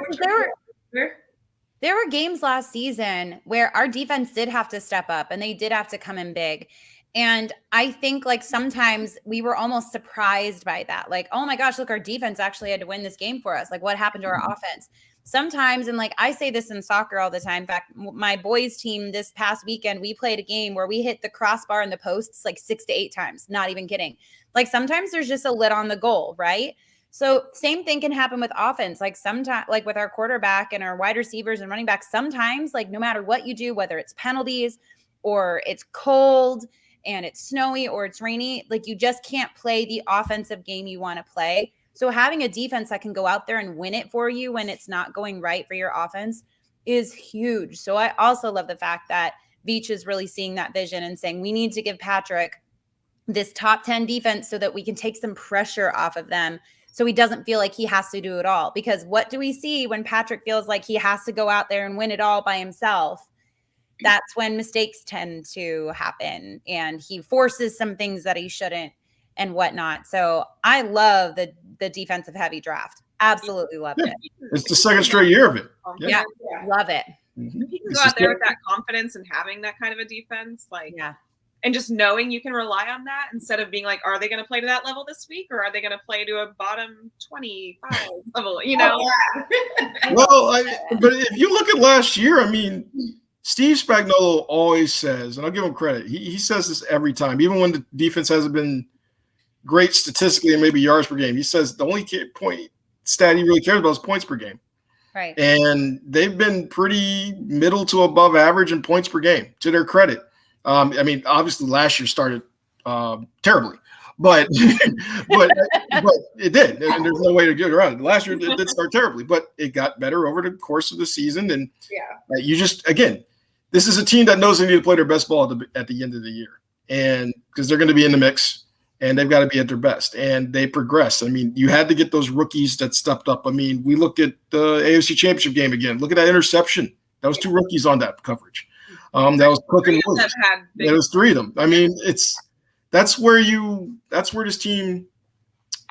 Speaker 2: there were games last season where our defense did have to step up and they did have to come in big. And I think like sometimes we were almost surprised by that. Like, oh my gosh, look, our defense actually had to win this game for us. Like, what happened to our offense? Sometimes, and like I say this in soccer all the time. In fact, my boys team this past weekend, we played a game where we hit the crossbar and the posts like 6 to 8 times. Not even kidding. Like sometimes there's just a lid on the goal, right? So same thing can happen with offense. Like sometimes, like with our quarterback and our wide receivers and running backs, sometimes like no matter what you do, whether it's penalties or it's cold and it's snowy or it's rainy, like you just can't play the offensive game you want to play. So having a defense that can go out there and win it for you when it's not going right for your offense is huge. So I also love the fact that Veach is really seeing that vision and saying, we need to give Patrick this top 10 defense so that we can take some pressure off of them. So he doesn't feel like he has to do it all. Because what do we see when Patrick feels like he has to go out there and win it all by himself? That's when mistakes tend to happen and he forces some things that he shouldn't and whatnot. So I love the defensive heavy draft. Absolutely loved it.
Speaker 4: It's the second straight year of it.
Speaker 2: Yeah. Love it.
Speaker 1: If you can go out there with that confidence and having that kind of a defense, like, and just knowing you can rely on that instead of being like, are they going to play to that level this week or are they going to play to a bottom 25 level, you know?
Speaker 4: Well, but if you look at last year, I mean, Steve Spagnuolo always says, and I'll give him credit, he says this every time, even when the defense hasn't been great statistically and maybe yards per game. He says the only point stat he really cares about is points per game.
Speaker 2: Right.
Speaker 4: And they've been pretty middle to above average in points per game, to their credit. I mean, obviously last year started terribly, but it did, and there's no way to get around it. Last year it did start terribly, but it got better over the course of the season. And you just, again, this is a team that knows they need to play their best ball at the end of the year, and because they're going to be in the mix, and they've got to be at their best, and they progress. I mean, you had to get those rookies that stepped up. I mean, we look at the AFC Championship game again. Look at that interception. That was 2 rookies on that coverage. That was Cook and Williams. There was 3 of them. I mean, that's where this team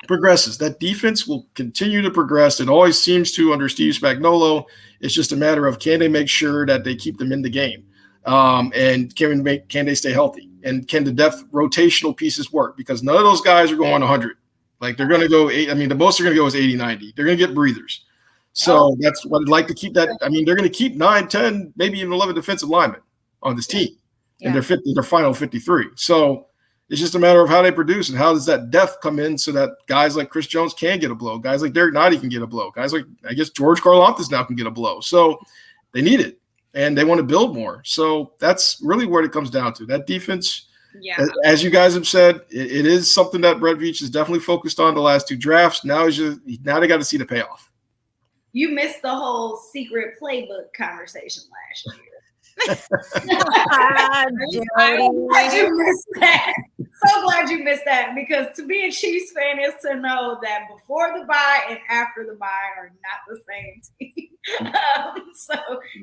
Speaker 4: progresses. That defense will continue to progress. It always seems to under Steve Spagnuolo. It's just a matter of can they make sure that they keep them in the game, and can they stay healthy, and can the depth rotational pieces work? Because none of those guys are going 100. Like they're going to go 8. I mean, the most they're going to go is 80, 90. They're going to get breathers. So that's what I'd like to keep that. I mean, they're going to keep 9, 10, maybe even 11 defensive linemen on this team, and their final 53. So it's just a matter of how they produce and how does that depth come in so that guys like Chris Jones can get a blow, guys like Derek Nottie can get a blow, guys like I guess George Karlaftis now can get a blow. So they need it and they want to build more. So that's really what it comes down to. That defense, as you guys have said, it is something that Brett Veach is definitely focused on the last 2 drafts. Now they got to see the payoff.
Speaker 3: You missed the whole secret playbook conversation last year. I'm glad you missed that. So glad you missed that, because to be a Chiefs fan is to know that before the bye and after the bye are not the same team.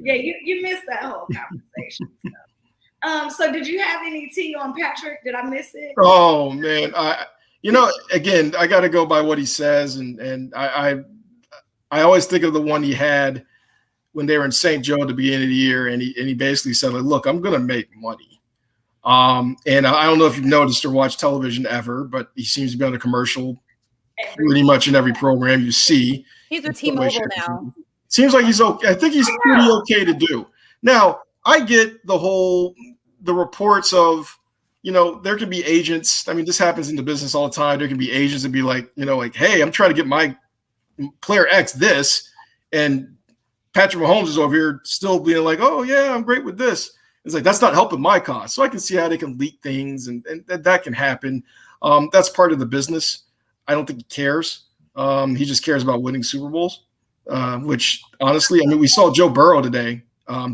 Speaker 3: You missed that whole conversation. So did you have any tea on Patrick? Did I miss it?
Speaker 4: Oh man, again, I got to go by what he says, and I always think of the one he had when they were in St. Joe at the beginning of the year, and he basically said, like, look, I'm going to make money. And I don't know if you've noticed or watched television ever, but he seems to be on a commercial pretty much in every program you see.
Speaker 2: He's with T-Mobile now.
Speaker 4: Seems like he's okay. I think he's pretty okay to do. Now, I get the reports of, there can be agents. I mean, this happens in the business all the time. There can be agents that be like, hey, I'm trying to get my player X this, and Patrick Mahomes is over here still being like, oh yeah, I'm great with this. It's like, that's not helping my cause. So I can see how they can leak things and that can happen. That's part of the business. I don't think he cares. He just cares about winning Super Bowls, which honestly, I mean, we saw Joe Burrow today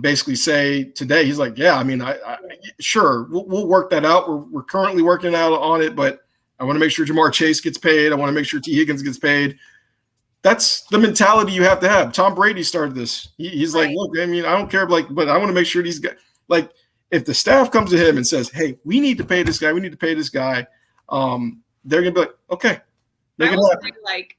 Speaker 4: basically say today, he's like, yeah, I mean, sure, we'll work that out. We're currently working out on it, but I want to make sure Jamar Chase gets paid. I want to make sure T. Higgins gets paid. That's the mentality you have to have. Tom Brady started this. He's like, look, I mean, I don't care, but I want to make sure these guys, like, if the staff comes to him and says, hey, we need to pay this guy, they're going to be like, okay.
Speaker 1: I will say, like,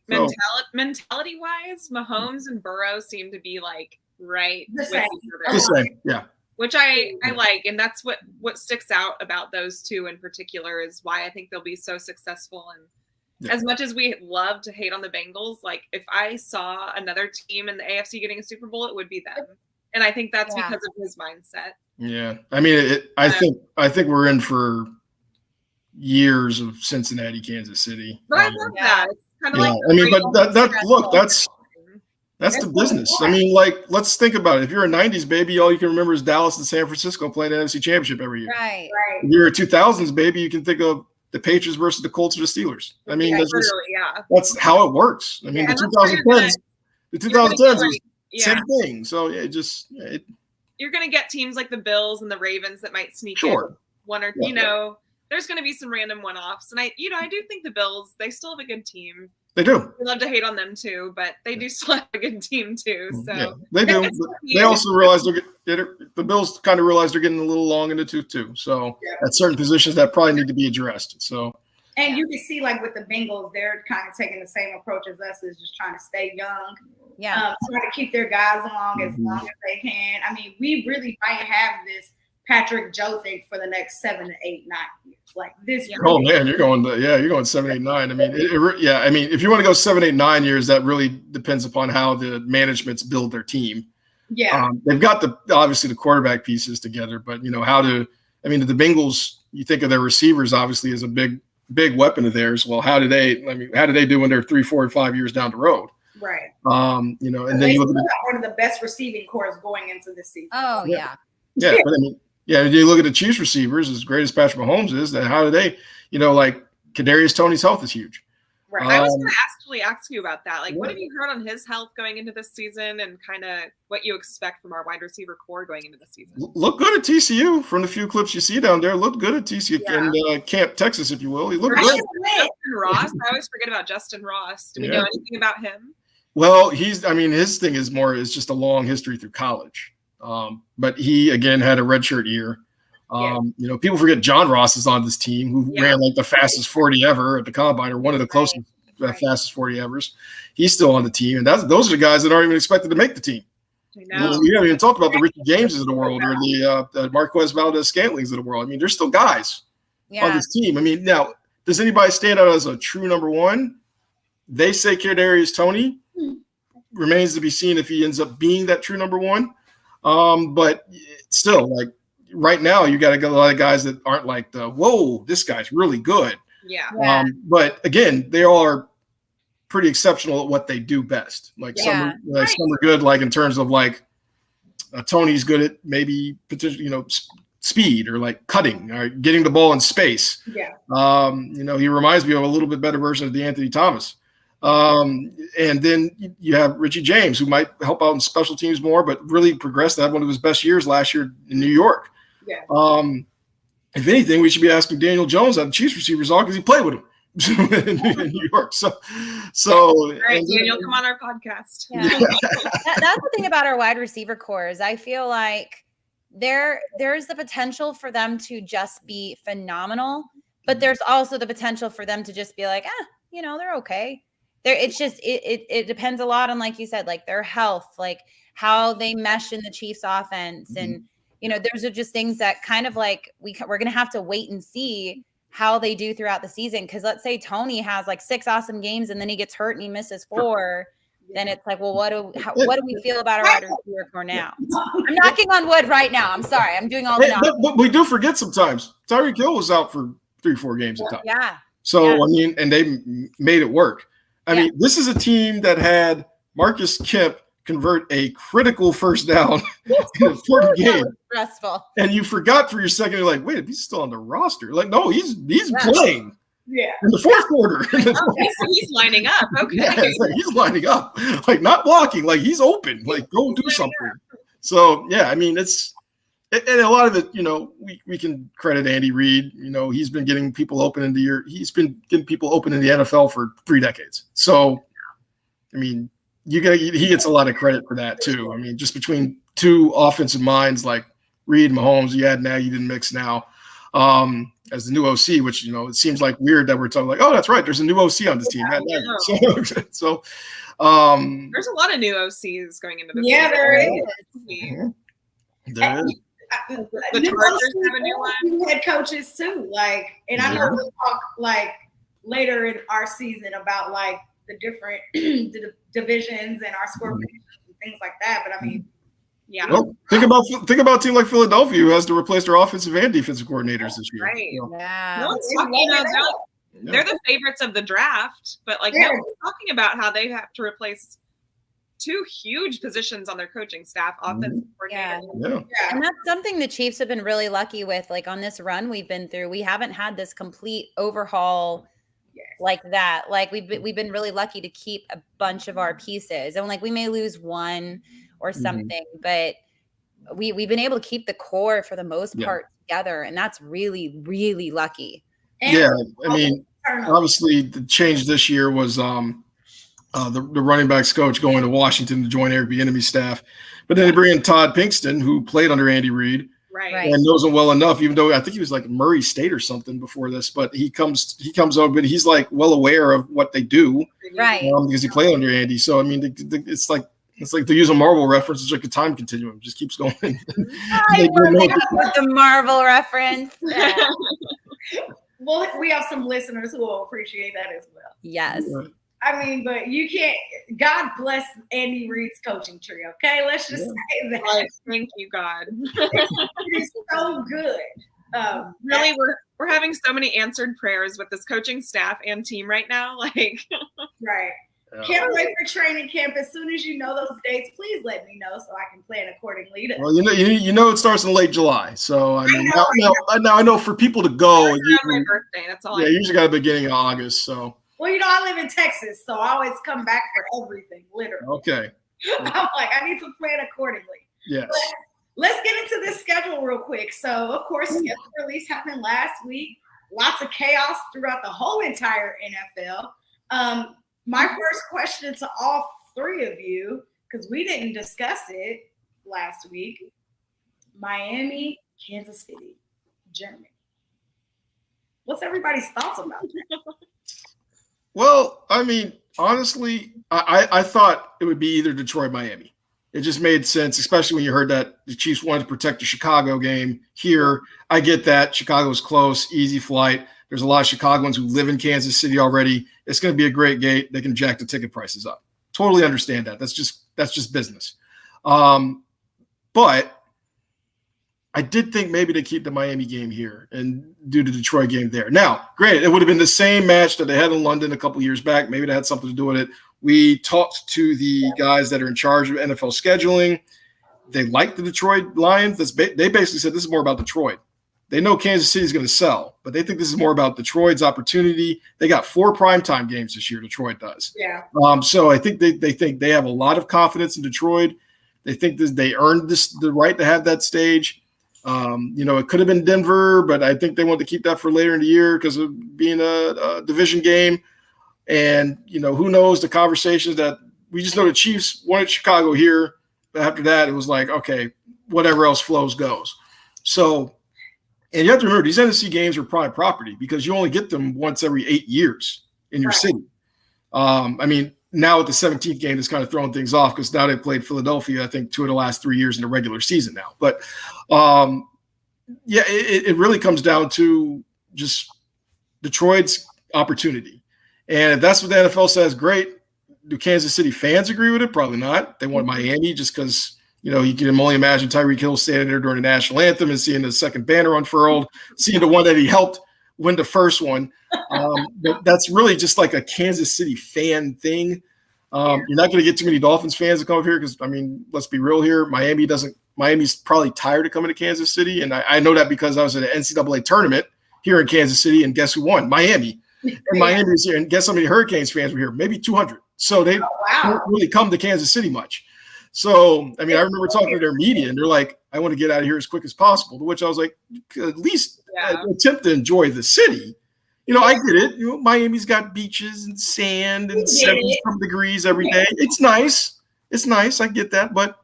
Speaker 1: mentality-wise, Mahomes and Burrow seem to be, like, right
Speaker 3: the same.
Speaker 4: The same, yeah.
Speaker 1: which I like. And that's what sticks out about those two in particular is why I think they'll be so successful. And as much as we love to hate on the Bengals, like if I saw another team in the AFC getting a Super Bowl, it would be them. And I think that's because of his mindset.
Speaker 4: Yeah. I mean, I think we're in for years of Cincinnati, Kansas City.
Speaker 1: But I love that. It's kind of like
Speaker 4: I mean, but that's the business. I mean, like, let's think about it. If you're a 90s baby, all you can remember is Dallas and San Francisco playing the NFC Championship every year.
Speaker 2: Right.
Speaker 4: If you're a 2000s baby, you can think of the Patriots versus the Colts or the Steelers. I mean, that's how it works. I mean, the 2010s was same thing. So
Speaker 1: you're going to get teams like the Bills and the Ravens that might sneak in one or there's going to be some random one-offs. And I do think the Bills, they still have a good team.
Speaker 4: They do.
Speaker 1: We love to hate on them too, but they do still have a good team too. So
Speaker 4: they do. They also realize the Bills kind of realize they're getting a little long in the tooth too. So at certain positions that probably need to be addressed. So.
Speaker 3: And you can see, like with the Bengals, they're kind of taking the same approach as us, is just trying to stay young.
Speaker 2: Yeah.
Speaker 3: Trying to keep their guys along as long as they can. I mean, we really might have this Patrick Joe thing for the next 7 to 8, 9 years. Like this.
Speaker 4: Oh man, you're going 7, 8, 9. I mean, I mean, if you want to go 7, 8, 9 years, that really depends upon how the managements build their team.
Speaker 3: Yeah.
Speaker 4: They've got obviously the quarterback pieces together, but the Bengals, you think of their receivers obviously as a big weapon of theirs. Well, how do they do when they're 3, 4, and 5 years down the road?
Speaker 3: Right.
Speaker 4: And then
Speaker 3: they
Speaker 4: you look at
Speaker 3: one of the best receiving corps going into this season.
Speaker 2: Oh yeah.
Speaker 4: Yeah, but I mean, you look at the Chiefs receivers, as great as Patrick Mahomes is, that how do they, like Kadarius Toney's health is huge.
Speaker 1: Right. I was going to actually ask you about that. Like, what have you heard on his health going into this season, and kind of what you expect from our wide receiver core going into the season?
Speaker 4: Look good at TCU from the few clips you see down there. Looked good at TCU and Camp Texas, if you will. He looked good.
Speaker 1: Justin Ross. I always forget about Justin Ross. Do we know anything about him?
Speaker 4: Well, his thing is just a long history through college. But he again had a redshirt year. People forget John Ross is on this team, who ran like the fastest 40 ever at the combine, or one of the closest fastest 40 evers. He's still on the team, and those are the guys that aren't even expected to make the team.
Speaker 1: I know.
Speaker 4: We haven't even talked about the Ricky Jameses of the world, or the Marquez Valdez-Scantlings of the world. I mean, there's still guys on this team. I mean, now, does anybody stand out as a true number one? They say Kadarius Toney. Remains to be seen if he ends up being that true number one. But still, like right now, you got to get a lot of guys that aren't like whoa, this guy's really good.
Speaker 1: Yeah.
Speaker 4: But again, they all are pretty exceptional at what they do best. Like some are good, like in terms of like Tony's good at maybe potentially, speed or like cutting or getting the ball in space.
Speaker 3: Yeah.
Speaker 4: He reminds me of a little bit better version of DeAnthony Thomas. And then you have Richie James, who might help out in special teams more, but really progressed to have one of his best years last year in New York.
Speaker 3: Yeah.
Speaker 4: If anything, we should be asking Daniel Jones how the Chiefs receivers are, because he played with him in New York. So
Speaker 1: all right, Daniel, come on our podcast.
Speaker 2: Yeah. That's the thing about our wide receiver cores. I feel like there's the potential for them to just be phenomenal, but there's also the potential for them to just be like, they're okay. It's just it depends a lot on, like you said, like their health, like how they mesh in the Chiefs offense. And those are just things that kind of like we're gonna have to wait and see how they do throughout the season. Because let's say Tony has like 6 awesome games and then he gets hurt and he misses 4, then it's like, well, what do we feel about our wide receiver core now? I'm knocking on wood right now. I'm sorry, I'm doing all the
Speaker 4: but we do forget sometimes. Tyreek Hill was out for 3-4 games at a time.
Speaker 2: Yeah.
Speaker 4: So I mean, and they made it work. I mean, this is a team that had Marcus Kemp convert a critical first down in an important game.
Speaker 2: Stressful.
Speaker 4: And you forgot for your second, you're like, wait, he's still on the roster. Like, no, he's playing.
Speaker 3: Yeah.
Speaker 4: In the fourth quarter.
Speaker 1: Okay, so he's lining up. Okay.
Speaker 4: Yeah, he's lining up. Like, not blocking. Like, he's open. Like, go do something. So, yeah, I mean, and a lot of it, we can credit Andy Reid. He's been getting people open he's been getting people open in the NFL for 3 decades. So, I mean, he gets a lot of credit for that too. I mean, just between 2 offensive minds like Reid and Mahomes, you didn't mix now as the new OC, which, it seems like weird that we're talking like, oh, that's right, there's a new OC on this team. So
Speaker 1: there's a lot of new OCs going into this.
Speaker 3: Yeah, there is.
Speaker 4: There is.
Speaker 1: the Chargers have a new one.
Speaker 3: Head coaches too, like, and I know we'll talk like later in our season about like the different divisions and our score predictions and things like that. But I mean, yeah.
Speaker 4: Well, think about a team like Philadelphia, who has to replace their offensive and defensive coordinators this year.
Speaker 1: Right.
Speaker 2: Yeah.
Speaker 1: No one's talking, they're the favorites of the draft, but like no one's talking about how they have to replace two huge positions on their coaching staff, offensive coordinator.
Speaker 2: Yeah. And that's something the Chiefs have been really lucky with. Like on this run we've been through, we haven't had this complete overhaul like that. Like we've been really lucky to keep a bunch of our pieces, and like we may lose one or something, but we've been able to keep the core for the most part together, and that's really, really lucky.
Speaker 4: Yeah, I mean, obviously the change this year was the running backs coach going to Washington to join Eric Bieniemy's staff, but then they bring in Todd Pinkston, who played under Andy Reid, and knows him well enough. Even though I think he was like Murray State or something before this, but he comes over, but he's like well aware of what they do, because he played under Andy. So I mean, it's like to use a Marvel reference, it's like a time continuum, just keeps going.
Speaker 2: I love the Marvel reference. Yeah.
Speaker 3: Well, we have some listeners who will appreciate that as well.
Speaker 2: Yes.
Speaker 3: I mean, but you can't. God bless Andy Reid's coaching tree. Okay, let's just say that.
Speaker 1: Right. Thank you, God.
Speaker 3: It's so good.
Speaker 1: Really, we're having so many answered prayers with this coaching staff and team right now. Like,
Speaker 3: right. Can't wait for training camp. As soon as you know those dates, please let me know so I can plan accordingly.
Speaker 4: Well, you know it starts in late July, so I mean, now I know for people to go.
Speaker 1: My birthday. That's all.
Speaker 4: Yeah, usually got the beginning of August. So.
Speaker 3: Well, you know, I live in Texas, so I always come back for everything, literally.
Speaker 4: Okay.
Speaker 3: I'm like, I need to plan accordingly.
Speaker 4: Yes.
Speaker 3: But let's get into this schedule real quick. So, of course, schedule release happened last week. Lots of chaos throughout the whole entire NFL. My first question to all three of you, because we didn't discuss it last week: Miami, Kansas City, Germany. What's everybody's thoughts about that?
Speaker 4: Well, I mean, honestly, I thought it would be either Detroit or Miami. It just made sense, especially when you heard that the Chiefs wanted to protect the Chicago game here. I get that. Chicago's close, easy flight. There's a lot of Chicagoans who live in Kansas City already. It's going to be a great gate. They can jack the ticket prices up. Totally understand that. That's just business. But I did think maybe they keep the Miami game here and do the Detroit game there. Now, granted, it would have been the same match that they had in London a couple years back. Maybe that had something to do with it. We talked to the guys that are in charge of NFL scheduling. They like the Detroit Lions. They basically said this is more about Detroit. They know Kansas City is going to sell, but they think this is more about Detroit's opportunity. They got 4 primetime games this year, Detroit does.
Speaker 3: Yeah.
Speaker 4: So I think they think they have a lot of confidence in Detroit. They think they earned the right to have that stage. It could have been Denver, but I think they want to keep that for later in the year because of being a division game. And, who knows the conversations that we just know the Chiefs wanted Chicago here. But after that, it was like, okay, whatever else flows goes. So, and you have to remember these NFC games are prime property because you only get them once every 8 years in your city. I mean, now with the 17th game, it's kind of throwing things off because now they've played Philadelphia, I think, 2 of the last 3 years in the regular season now. But, it really comes down to just Detroit's opportunity. And if that's what the NFL says, great. Do Kansas City fans agree with it? Probably not. They want Miami just because, you can only imagine Tyreek Hill standing there during the national anthem and seeing the second banner unfurled, seeing the one that he helped win the first one. But that's really just like a Kansas City fan thing. You're not going to get too many Dolphins fans to come up here because, I mean, let's be real here. Miami's probably tired of coming to Kansas City. And I know that because I was at an NCAA tournament here in Kansas City, and guess who won? Miami. And Miami was here. And guess how many Hurricanes fans were here? Maybe 200. So they don't really come to Kansas City much. So, I mean, I remember talking to their media, and they're like, I want to get out of here as quick as possible, to which I was like, at least attempt to enjoy the city. I get it. Miami's got beaches and sand and 70 degrees every day. It's nice. It's nice. I get that. But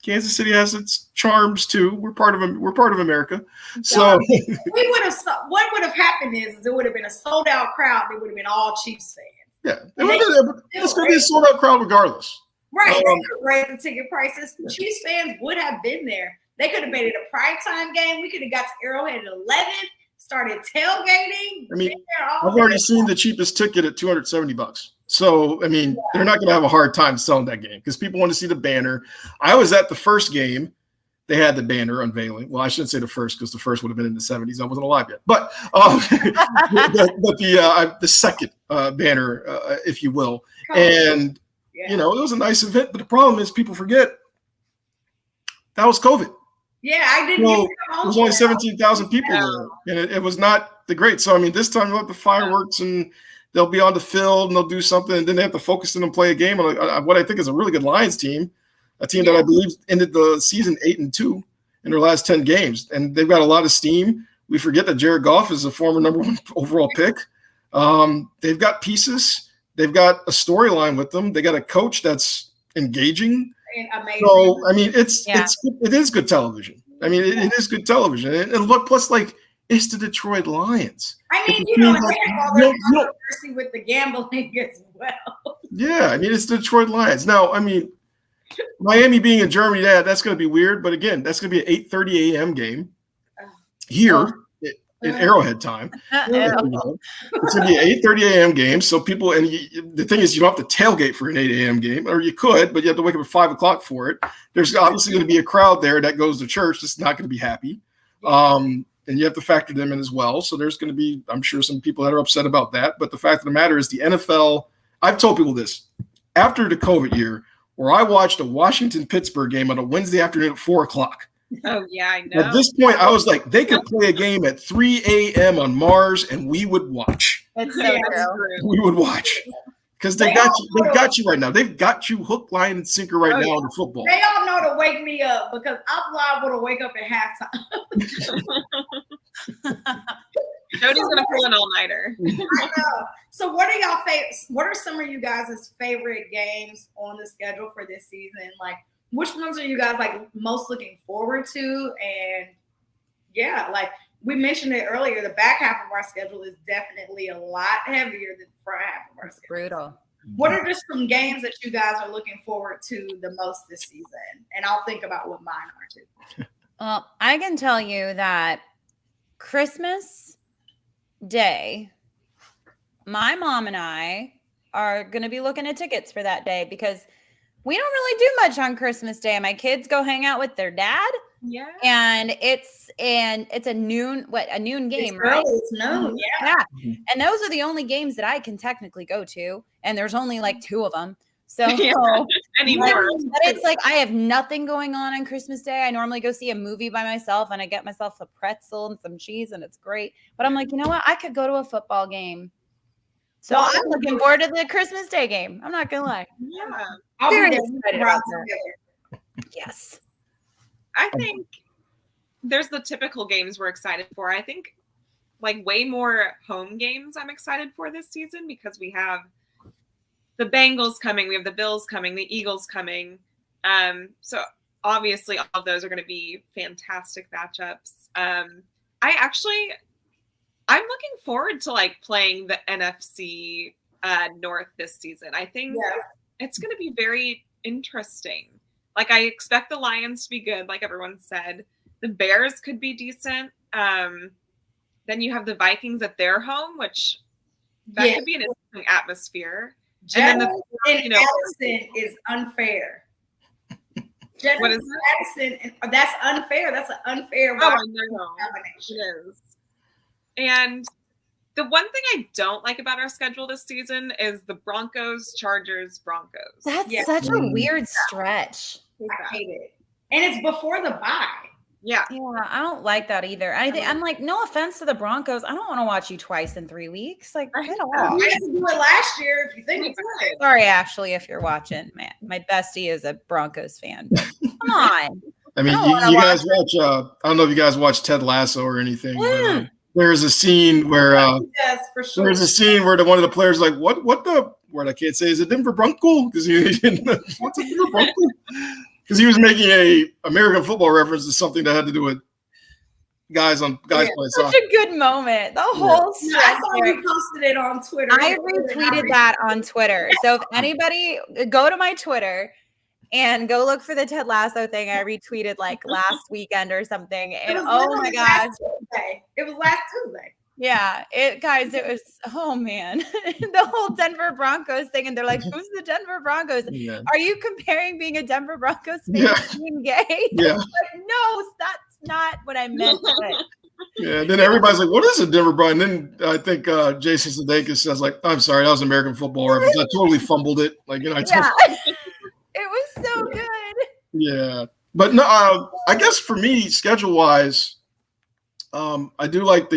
Speaker 4: Kansas City has its charms too. We're part of America. So
Speaker 3: what would have happened is it would have been a sold out crowd. It would have been all Chiefs fans.
Speaker 4: Yeah. It's going to be a sold out crowd regardless.
Speaker 3: Right. They could raise the ticket prices. Chiefs fans would have been there. They could have made it a primetime game. We could have got to Arrowhead at 11, started tailgating.
Speaker 4: I mean, I've already seen the cheapest ticket at $270. So, I mean, they're not going to have a hard time selling that game because people want to see the banner. I was at the first game. They had the banner unveiling. Well, I shouldn't say the first because the first would have been in the 70s. I wasn't alive yet. But the second banner, if you will. And, you know, it was a nice event. But the problem is people forget that was COVID.
Speaker 3: Yeah, I didn't.
Speaker 4: So it was only 17,000 people there. And it was not the great. So, I mean, this time they'll have the fireworks and they'll be on the field and they'll do something. And then they have to focus in and play a game on what I think is a really good Lions team. A team that I believe ended the season 8-2 in their last 10 games. And they've got a lot of steam. We forget that Jared Goff is a former #1 overall pick. They've got pieces. They've got a storyline with them. They got a coach that's engaging.
Speaker 3: Amazing.
Speaker 4: So, I mean, it is good television. I mean, it is good television. And look, plus, like, it's the Detroit Lions.
Speaker 3: I mean, you know, they have all the controversy with the gambling as well. Yeah,
Speaker 4: I mean, it's the Detroit Lions. Now, I mean, Miami being in Germany, that's going to be weird. But again, that's going to be an 8:30 a.m. game here in Arrowhead time. It's going to be an 8:30 a.m. game. So people, and the thing is, you don't have to tailgate for an 8 a.m. game, or you could, but you have to wake up at 5 o'clock for it. There's obviously going to be a crowd there that goes to church that's not going to be happy. And you have to factor them in as well. So there's going to be, I'm sure, some people that are upset about that. But the fact of the matter is the NFL, I've told people this, after the COVID year, where I watched a Washington-Pittsburgh game on a Wednesday afternoon at 4 o'clock.
Speaker 1: Oh, yeah, I know.
Speaker 4: At this point, I was like, they could play a game at 3 a.m. on Mars, and we would watch.
Speaker 2: That's so true.
Speaker 4: We would watch. Because they got you right now. They've got you hook, line, and sinker right now in the football.
Speaker 3: They all know to wake me up because I'm liable to wake up at halftime.
Speaker 1: Jodi's gonna pull an all-nighter.
Speaker 3: I know. So what are y'all what are some of you guys' favorite games on the schedule for this season? Like, which ones are you guys like most looking forward to? And yeah, like we mentioned it earlier, the back half of our schedule is definitely a lot heavier than the front half of our schedule.
Speaker 2: Brutal.
Speaker 3: What are just some games that you guys are looking forward to the most this season? And I'll think about what mine are too.
Speaker 2: Well, I can tell you that Christmas Day, my mom and I are going to be looking at tickets for that day because we don't really do much on Christmas Day. My kids go hang out with their dad.
Speaker 1: Yeah.
Speaker 2: And it's a noon game, right?
Speaker 3: It's noon,
Speaker 2: yeah. And those are the only games that I can technically go to. And there's only like 2 of them. So
Speaker 1: anymore.
Speaker 2: But it's like I have nothing going on Christmas Day. I normally go see a movie by myself and I get myself a pretzel and some cheese and it's great. But I'm like, you know what? I could go to a football game. So I'm looking forward to the Christmas Day game. I'm not gonna lie.
Speaker 1: Yeah.
Speaker 3: I'll
Speaker 2: Very
Speaker 3: be
Speaker 2: excited about that. Yes.
Speaker 1: I think there's the typical games we're excited for. I think like way more home games I'm excited for this season because we have the Bengals coming, we have the Bills coming, the Eagles coming. So obviously all of those are going to be fantastic matchups. I'm looking forward to like playing the NFC North this season. I think it's going to be very interesting. Like I expect the Lions to be good, like everyone said. The Bears could be decent. Then you have the Vikings at their home, which that could be an interesting atmosphere.
Speaker 3: And then Addison is unfair.
Speaker 1: What is
Speaker 3: Addison, that's unfair. That's an unfair.
Speaker 1: Oh, I know. It is. And the one thing I don't like about our schedule this season is the Broncos, Chargers, Broncos.
Speaker 2: That's such a weird stretch.
Speaker 3: I hate it. And it's before the bye.
Speaker 1: Yeah.
Speaker 2: Yeah, I don't like that either. I'm like, no offense to the Broncos. I don't want to watch you twice in 3 weeks. Like, get off.
Speaker 3: We had to do it last year if you think about it.
Speaker 2: Sorry, Ashley, if you're watching. Man, my bestie is a Broncos fan. Come on.
Speaker 4: I mean, you guys watch, I don't know if you guys watch Ted Lasso or anything. But, there's a scene where
Speaker 3: yes, for sure.
Speaker 4: There's a scene where one of the players is like, what the word I can't say, is it Denver Bronco? Because what's a Denver Bronco? Because he was making a American football reference to something that had to do with guys playing soccer.
Speaker 2: Such a good moment. The whole stretch.
Speaker 3: I saw you posted it on Twitter.
Speaker 2: I retweeted that on Twitter. So if anybody go to my Twitter And go look for the Ted Lasso thing I retweeted like last weekend or something. And oh my gosh.
Speaker 3: It was last Tuesday.
Speaker 2: Yeah, it was, oh man, the whole Denver Broncos thing. And they're like, who's the Denver Broncos? Yeah. Are you comparing being a Denver Broncos fan to being gay?
Speaker 4: Yeah.
Speaker 2: Like, no, that's not what I meant.
Speaker 4: Yeah, then everybody's like, what is a Denver Broncos? And then I think Jason Sudeikis says like, I'm sorry, that was American Football reference. I totally fumbled it. Like, you know,
Speaker 2: it was so good.
Speaker 4: Yeah. But no, I guess for me, schedule-wise, I do like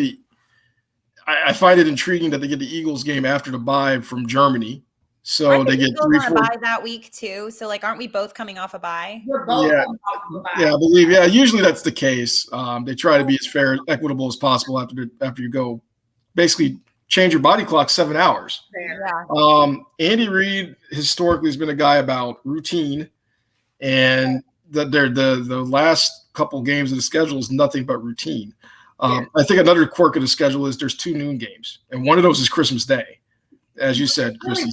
Speaker 4: I find it intriguing that they get the Eagles game after the bye from Germany. So they get 3-4
Speaker 2: bye that week too. So like, aren't we both coming off a bye?
Speaker 3: We're both coming off of a bye.
Speaker 4: Yeah, I believe. Yeah, usually that's the case. They try to be as fair, equitable as possible after you go, basically change your body clock 7 hours.
Speaker 2: Yeah.
Speaker 4: Andy Reid historically has been a guy about routine, and the last couple games of the schedule is nothing but routine. I think another quirk of the schedule is there's 2 noon games, and one of those is Christmas Day, as you said, Chrissy.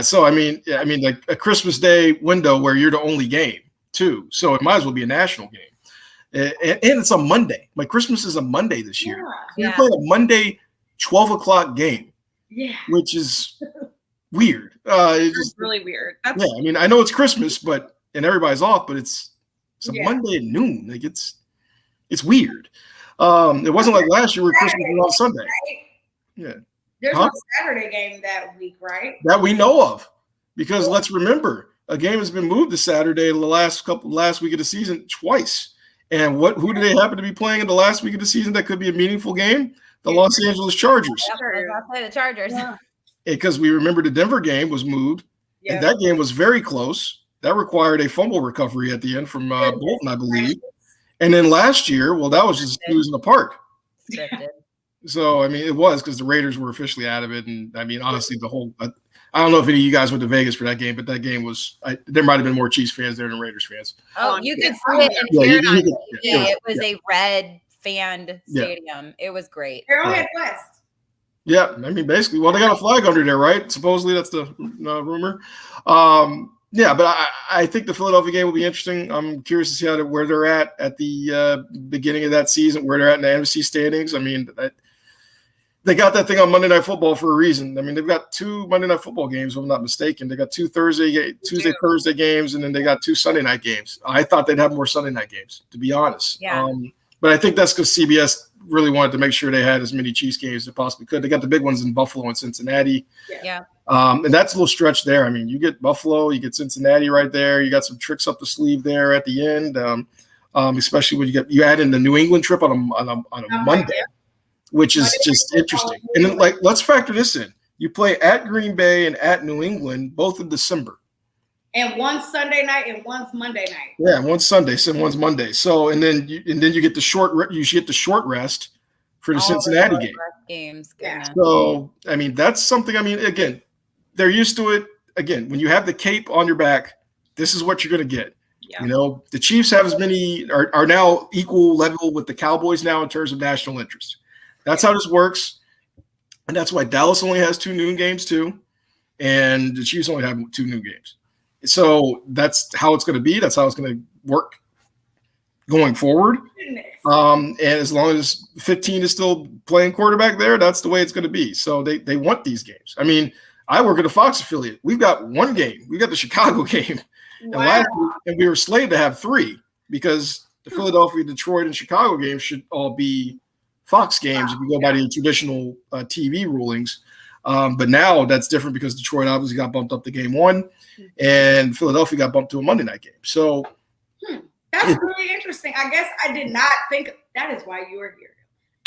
Speaker 4: So I mean, like a Christmas Day window where you're the only game too. So it might as well be a national game, and it's a Monday. Like Christmas is a Monday this year. You're playing a Monday 12 o'clock game, which is weird. It's
Speaker 1: really weird.
Speaker 4: I mean, I know it's Christmas, and everybody's off, but it's a Monday at noon. Like it's weird. It wasn't like last year where Christmas was on Sunday.
Speaker 3: Right?
Speaker 4: Yeah.
Speaker 3: There's no Saturday game that week, right?
Speaker 4: That we know of. Because let's remember, a game has been moved to Saturday the last week of the season twice. And who do they happen to be playing in the last week of the season that could be a meaningful game? The Los Angeles Chargers.
Speaker 2: The Chargers.
Speaker 4: Because we remember the Denver game was moved. And that game was very close. That required a fumble recovery at the end from Bolton, I believe. And then last year, well, that was just news in the park. So, I mean, it was because the Raiders were officially out of it. And, I mean, honestly, I don't know if any of you guys went to Vegas for that game, but that game was there might have been more Chiefs fans there than Raiders fans.
Speaker 2: Oh, you could see it. It was a red fanned stadium. It was great.
Speaker 3: Arrowhead West.
Speaker 4: Yeah, I mean, basically, well, they got a flag under there, right? Supposedly that's the rumor. Yeah, but I think the Philadelphia game will be interesting. I'm curious to see where they're at the beginning of that season, where they're at in the NFC standings. I mean, they got that thing on Monday Night Football for a reason. I mean, they've got 2 Monday Night Football games, if I'm not mistaken. They got 2 Tuesday, Thursday games, and then they got 2 Sunday night games. I thought they'd have more Sunday night games, to be honest.
Speaker 2: Yeah.
Speaker 4: But I think that's because CBS really wanted to make sure they had as many Chiefs games as they possibly could. They got the big ones in Buffalo and Cincinnati.
Speaker 2: Yeah.
Speaker 4: And that's a little stretch there. I mean, you get Buffalo, you get Cincinnati right there. You got some tricks up the sleeve there at the end, especially when you add in the New England trip on a Monday, which is just interesting. And then, like, let's factor this in. You play at Green Bay and at New England, both in December.
Speaker 3: And one's Sunday night and one's Monday night.
Speaker 4: Yeah, one's Sunday, so one's Monday. So and then you get the short rest for the Cincinnati game.
Speaker 2: Games.
Speaker 3: Yeah.
Speaker 4: So I mean, that's something. I mean, again, they're used to it. Again, when you have the cape on your back, this is what you're going to get.
Speaker 1: Yeah.
Speaker 4: You know, the Chiefs have are now equal level with the Cowboys now in terms of national interest. That's how this works, and that's why Dallas only has 2 noon games too, and the Chiefs only have 2 noon games. So that's how it's going to be. That's how it's going to work going forward. And as long as 15 is still playing quarterback there, that's the way it's going to be. So they want these games. I mean, I work at a Fox affiliate. We've got 1 game. We've got the Chicago game.
Speaker 3: Wow.
Speaker 4: And we were slated to have 3 because the Philadelphia, Detroit, and Chicago games should all be Fox games if you go by the traditional TV rulings. But now that's different because Detroit obviously got bumped up to game 1 and Philadelphia got bumped to a Monday night game. So
Speaker 3: that's really interesting. I guess I did not think that is why you were here.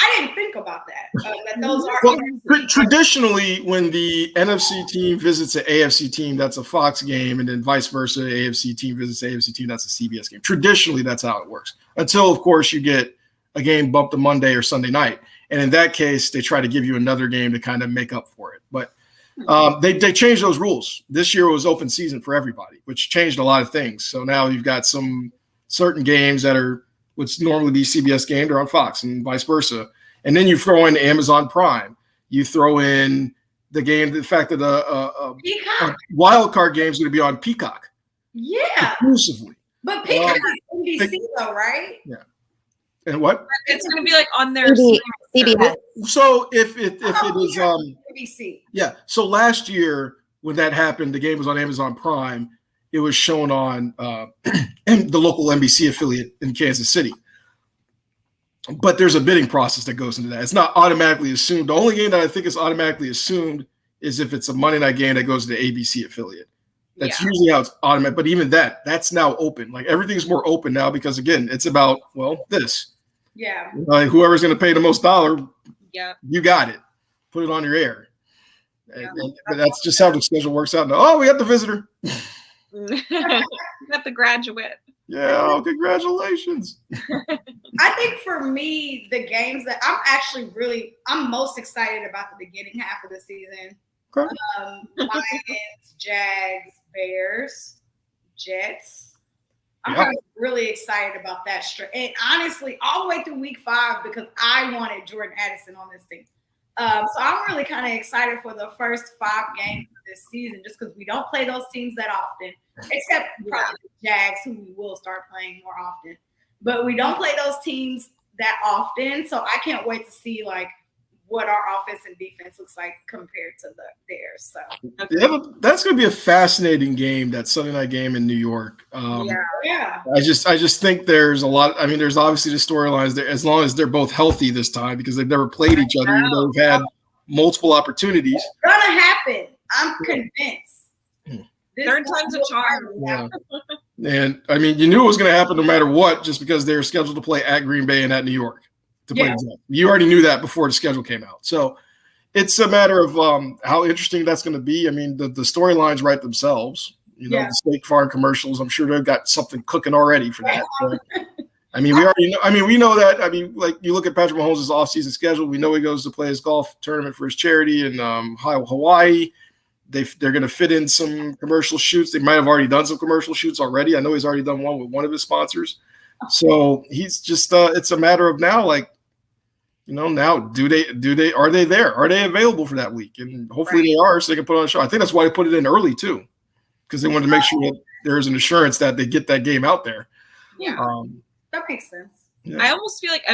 Speaker 3: I didn't think about that. That those are
Speaker 4: traditionally when the NFC team visits an AFC team, that's a Fox game, and then vice versa, the AFC team visits the AFC team, that's a CBS game. Traditionally, that's how it works. Until, of course, you get a game bumped to Monday or Sunday night. And in that case, they try to give you another game to kind of make up for it. But they changed those rules. This year was open season for everybody, which changed a lot of things. So now you've got some certain games that would normally be CBS games are on Fox and vice versa. And then you throw in Amazon Prime. You throw in the fact that a wild card game is going to be on Peacock.
Speaker 3: Yeah.
Speaker 4: Exclusively.
Speaker 3: But Peacock is NBC though, right?
Speaker 4: Yeah. And what?
Speaker 1: It's going to be like on their
Speaker 2: CBS.
Speaker 4: So if it is
Speaker 3: NBC.
Speaker 4: Yeah. So last year when that happened, the game was on Amazon Prime. It was shown on the local NBC affiliate in Kansas City. But there's a bidding process that goes into that. It's not automatically assumed. The only game that I think is automatically assumed is if it's a Monday night game that goes to the ABC affiliate. That's usually how it's automatic. But even that's now open. Like everything's more open now because again, it's about this.
Speaker 3: Yeah.
Speaker 4: Like whoever's going to pay the most dollar, you got it. Put it on your air. Yeah. And that's just how the schedule works out. Now, we got the visitor.
Speaker 1: We got the graduate.
Speaker 4: Yeah, congratulations.
Speaker 3: I think for me, the games that I'm most excited about the beginning half of the season.
Speaker 4: Okay.
Speaker 3: Lions, Jags, Bears, Jets. I'm really excited about that. And honestly, all the way through week 5 because I wanted Jordan Addison on this team. So I'm really kind of excited for the first 5 games of this season just because we don't play those teams that often, except probably the Jags, who we will start playing more often. But we don't play those teams that often, so I can't wait to see what our offense and defense looks like compared to theirs. So
Speaker 4: that's going to be a fascinating game, that Sunday night game in New York. I just think there's a lot. I mean, there's obviously the storylines there as long as they're both healthy this time because they've never played each other, even though we've had multiple opportunities.
Speaker 3: It's gonna happen. I'm convinced.
Speaker 1: Third time's a charm.
Speaker 4: Yeah. And I mean, you knew it was going to happen no matter what, just because they were scheduled to play at Green Bay and at New York. You already knew that before the schedule came out. So it's a matter of how interesting that's going to be. I mean, the storylines write themselves. The State Farm commercials, I'm sure they've got something cooking already for that. So, I mean, we already know. I mean, we know that. I mean, like you look at Patrick Mahomes' offseason schedule. We know he goes to play his golf tournament for his charity in Hawaii. They're going to fit in some commercial shoots. They might have already done some commercial shoots already. I know he's already done one with one of his sponsors. So he's just it's a matter of now, now are they there? Are they available for that week? And hopefully they are, so they can put on a show. I think that's why they put it in early too, because they wanted to make sure that there's an assurance that they get that game out there.
Speaker 3: Yeah, that makes sense.
Speaker 1: Yeah. I almost feel like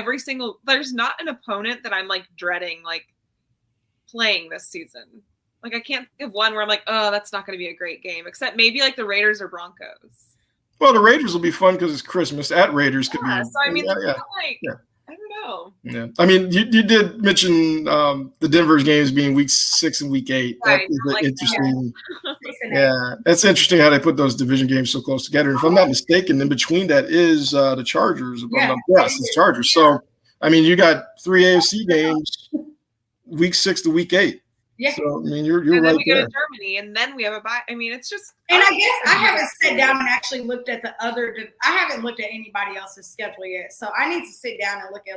Speaker 1: there's not an opponent that I'm dreading playing this season. I can't think of one where I'm oh, that's not going to be a great game, except maybe the Raiders or Broncos.
Speaker 4: Well, the Raiders will be fun because it's Christmas. At Raiders could be.
Speaker 1: So I mean, I don't know.
Speaker 4: Yeah, I mean, you did mention the Denver's games being week 6 and week 8.
Speaker 1: Right.
Speaker 4: That's interesting. Yeah, it's interesting how they put those division games so close together. And if I'm not mistaken, in between that is the Chargers. Yes, the Chargers. So I mean, you got 3 AFC games, week 6 to week 8.
Speaker 3: Yeah.
Speaker 4: So, I mean, you're
Speaker 1: and then
Speaker 4: right
Speaker 1: we go
Speaker 4: there.
Speaker 1: to Germany, and then we have a bye. I mean, it's just.
Speaker 3: And I guess I haven't sat down and actually looked at I haven't looked at anybody else's schedule yet. So I need to sit down and look at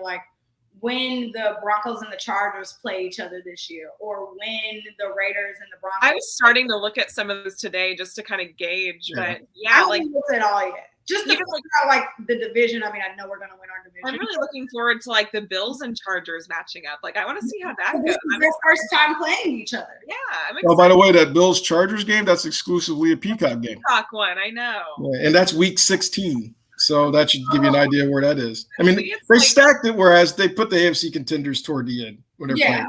Speaker 3: when the Broncos and the Chargers play each other this year, or when the Raiders and the Broncos.
Speaker 1: I was starting to look at some of this today just to kind of gauge, but
Speaker 3: I haven't looked at all yet. Just to figure out the division. I mean, I know we're going to win our division.
Speaker 1: I'm really looking forward to the Bills and Chargers matching up. I want to see how that goes.
Speaker 3: This is their first time playing each other.
Speaker 1: Yeah, I'm excited.
Speaker 4: Oh, by the way, that Bills Chargers game, that's exclusively a Peacock game.
Speaker 1: Peacock one, I know.
Speaker 4: Yeah, and that's week 16. So that should give you an idea where that is. I mean, they stacked it, whereas they put the AFC contenders toward the end when they're playing.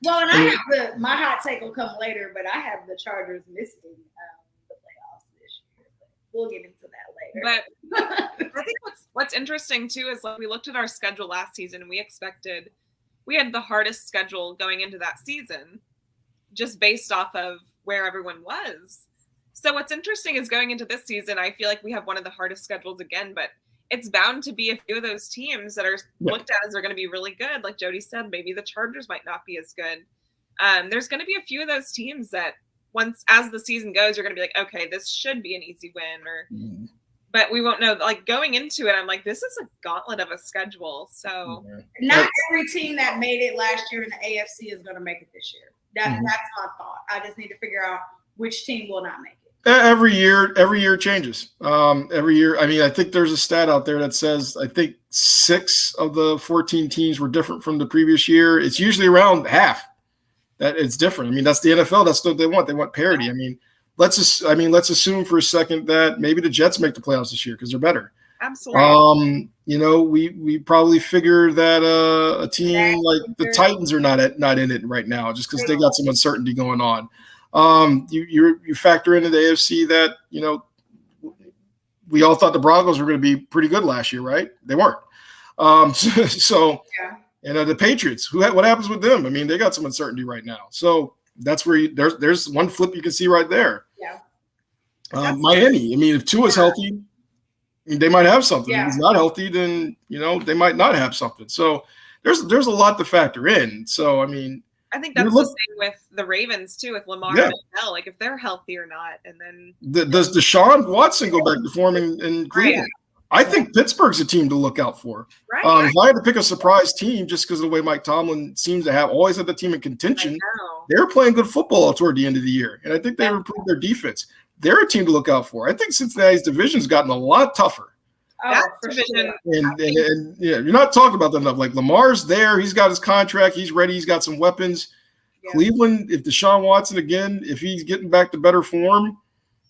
Speaker 3: Well, and I have my hot take will come later, but I have the Chargers missing the playoffs this year. But we'll get into that later.
Speaker 1: But I think what's interesting too is we looked at our schedule last season and we had the hardest schedule going into that season just based off of where everyone was. So what's interesting is going into this season, I feel like we have one of the hardest schedules again, but it's bound to be a few of those teams that are looked at as they're going to be really good. Like Jodi said, maybe the Chargers might not be as good. There's going to be a few of those teams that once as the season goes, you're going to be okay, this should be an easy win but we won't know. Going into it, I'm this is a gauntlet of a schedule. So
Speaker 3: not every team that made it last year in the AFC is going to make it this year. That's my thought. I just need to figure out which team will not make it.
Speaker 4: Every year changes. Every year. I mean, I think there's a stat out there that says, I think 6 of the 14 teams were different from the previous year. It's usually around half that it's different. I mean, that's the NFL. That's what they want. They want parity. I mean, let's assume for a second that maybe the Jets make the playoffs this year because they're better.
Speaker 1: Absolutely.
Speaker 4: We probably figure that a team like the Titans are not in it right now just because they got some uncertainty going on. You factor into the AFC that we all thought the Broncos were going to be pretty good last year, right? They weren't. The Patriots. What happens with them? I mean, they got some uncertainty right now. So that's where there's one flip you can see right there.
Speaker 3: Yeah.
Speaker 4: Miami. I mean, if Tua's healthy, they might have something. If he's not healthy, then they might not have something. So there's a lot to factor in. So I mean,
Speaker 1: I think that's the same with the Ravens too, with Lamar and Bell. Like if they're healthy or not, and then
Speaker 4: does Deshaun Watson go back to forming in Cleveland? I think Pittsburgh's a team to look out for.
Speaker 1: Right.
Speaker 4: If I had to pick a surprise team, just because of the way Mike Tomlin seems to always had the team in contention, they were playing good football toward the end of the year, and I think they improved their defense. They're a team to look out for. I think Cincinnati's division's gotten a lot tough.
Speaker 1: That division,
Speaker 4: and you're not talking about that enough. Like Lamar's there, he's got his contract, he's ready, he's got some weapons. Yeah. Cleveland, if Deshaun Watson again, if he's getting back to better form,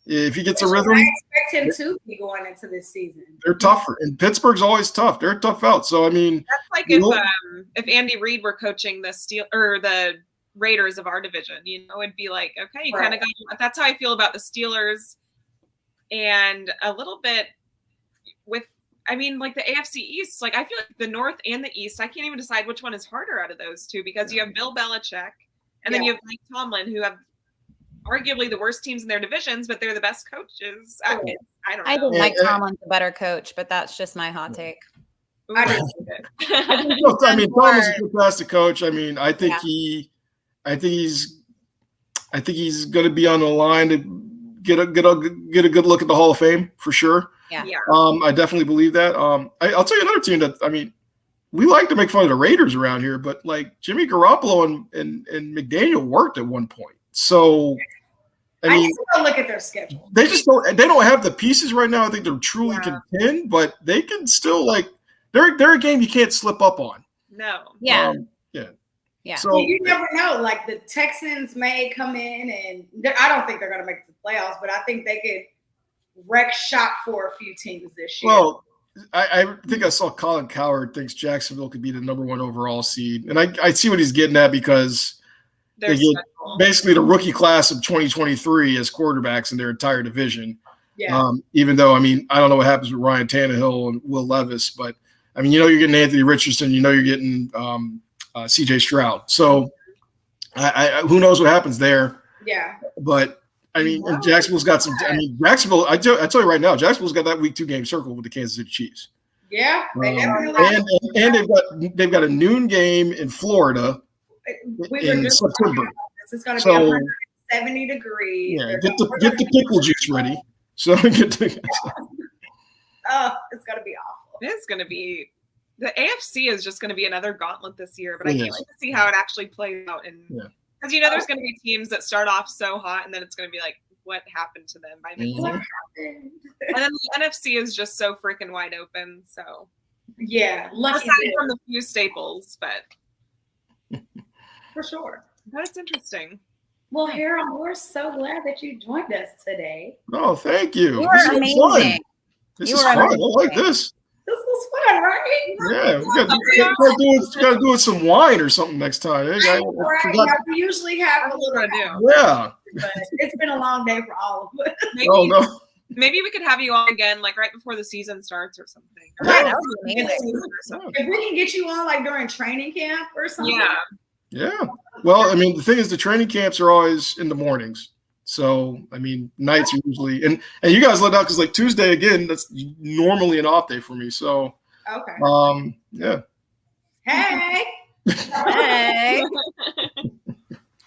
Speaker 4: if he gets a rhythm,
Speaker 3: I expect him to be going into this season.
Speaker 4: They're tougher, and Pittsburgh's always tough. They're a tough out. So I mean,
Speaker 1: that's like if Andy Reid were coaching the Raiders of our division, it'd be like, okay, you kind of got. That's how I feel about the Steelers, and a little bit with. I mean, like the AFC East, like I feel like the North and the East, I can't even decide which one is harder out of those two because you have Bill Belichick, and then you have Mike Tomlin, who have arguably the worst teams in their divisions, but they're the best coaches. I don't know.
Speaker 2: I think Mike Tomlin's a better coach, but that's just my hot take.
Speaker 1: I
Speaker 4: mean, Tomlin's a fantastic coach. I mean, I think he's going to be on the line to get a good look at the Hall of Fame for sure.
Speaker 2: Yeah.
Speaker 4: I definitely believe that. I'll tell you another team that, I mean, we like to make fun of the Raiders around here, but like Jimmy Garoppolo and McDaniel worked at one point. So, I mean,
Speaker 3: still look at their schedule.
Speaker 4: They don't have the pieces right now. I think they're truly contend, but they can still they're a game you can't slip up on.
Speaker 1: No.
Speaker 2: Yeah.
Speaker 3: Yeah. So you never know. Like the Texans may come in and I don't think they're going to make it to the playoffs, but I think they could wreck shop for a few teams this year.
Speaker 4: Well, I think I saw Colin Cowherd thinks Jacksonville could be the number 1 overall seed. And I see what he's getting at because they get basically the rookie class of 2023 as quarterbacks in their entire division.
Speaker 3: Yeah.
Speaker 4: Even though, I mean, I don't know what happens with Ryan Tannehill and Will Levis, but I mean, you're getting Anthony Richardson, you're getting CJ Stroud. So I who knows what happens there.
Speaker 3: Yeah.
Speaker 4: But I mean, and Jacksonville's got some. I mean, Jacksonville. I tell you right now, Jacksonville's got that Week 2 game circled with the Kansas City Chiefs.
Speaker 3: Yeah, they definitely.
Speaker 4: And they've got a noon game in Florida in September.
Speaker 3: It's going to be 170 degrees.
Speaker 4: Yeah, get the pickle juice ready. So get the.
Speaker 3: Oh, it's going to be awful.
Speaker 1: It is going to be. The AFC is just going to be another gauntlet this year, but I can't wait to see how it actually plays out. And because there's going to be teams that start off so hot, and then it's going to be like, what happened to them by midseason?
Speaker 3: What happened?
Speaker 1: And then the NFC is just so freaking wide open. So
Speaker 3: lucky
Speaker 1: from the few staples, but
Speaker 3: for sure.
Speaker 1: But it's interesting.
Speaker 3: Well, Harold, we're so glad that you joined us today.
Speaker 4: Oh, thank you.
Speaker 2: You were amazing.
Speaker 4: This is fun. I like this.
Speaker 3: This was fun, right?
Speaker 4: Yeah, we got to do with some wine or something next time.
Speaker 3: We usually have a little.
Speaker 4: Yeah.
Speaker 3: But it's been a long day for all of us.
Speaker 1: Maybe we could have you on again, like right before the season starts or something.
Speaker 3: Right. That would be amazing. If we can get you on like during training camp or something.
Speaker 4: Yeah. Well, I mean, the thing is, the training camps are always in the mornings. So, I mean, nights are usually and you guys let out because like Tuesday again, that's normally an off day for me. So,
Speaker 3: okay.
Speaker 4: Yeah.
Speaker 3: Hey.
Speaker 2: Hey.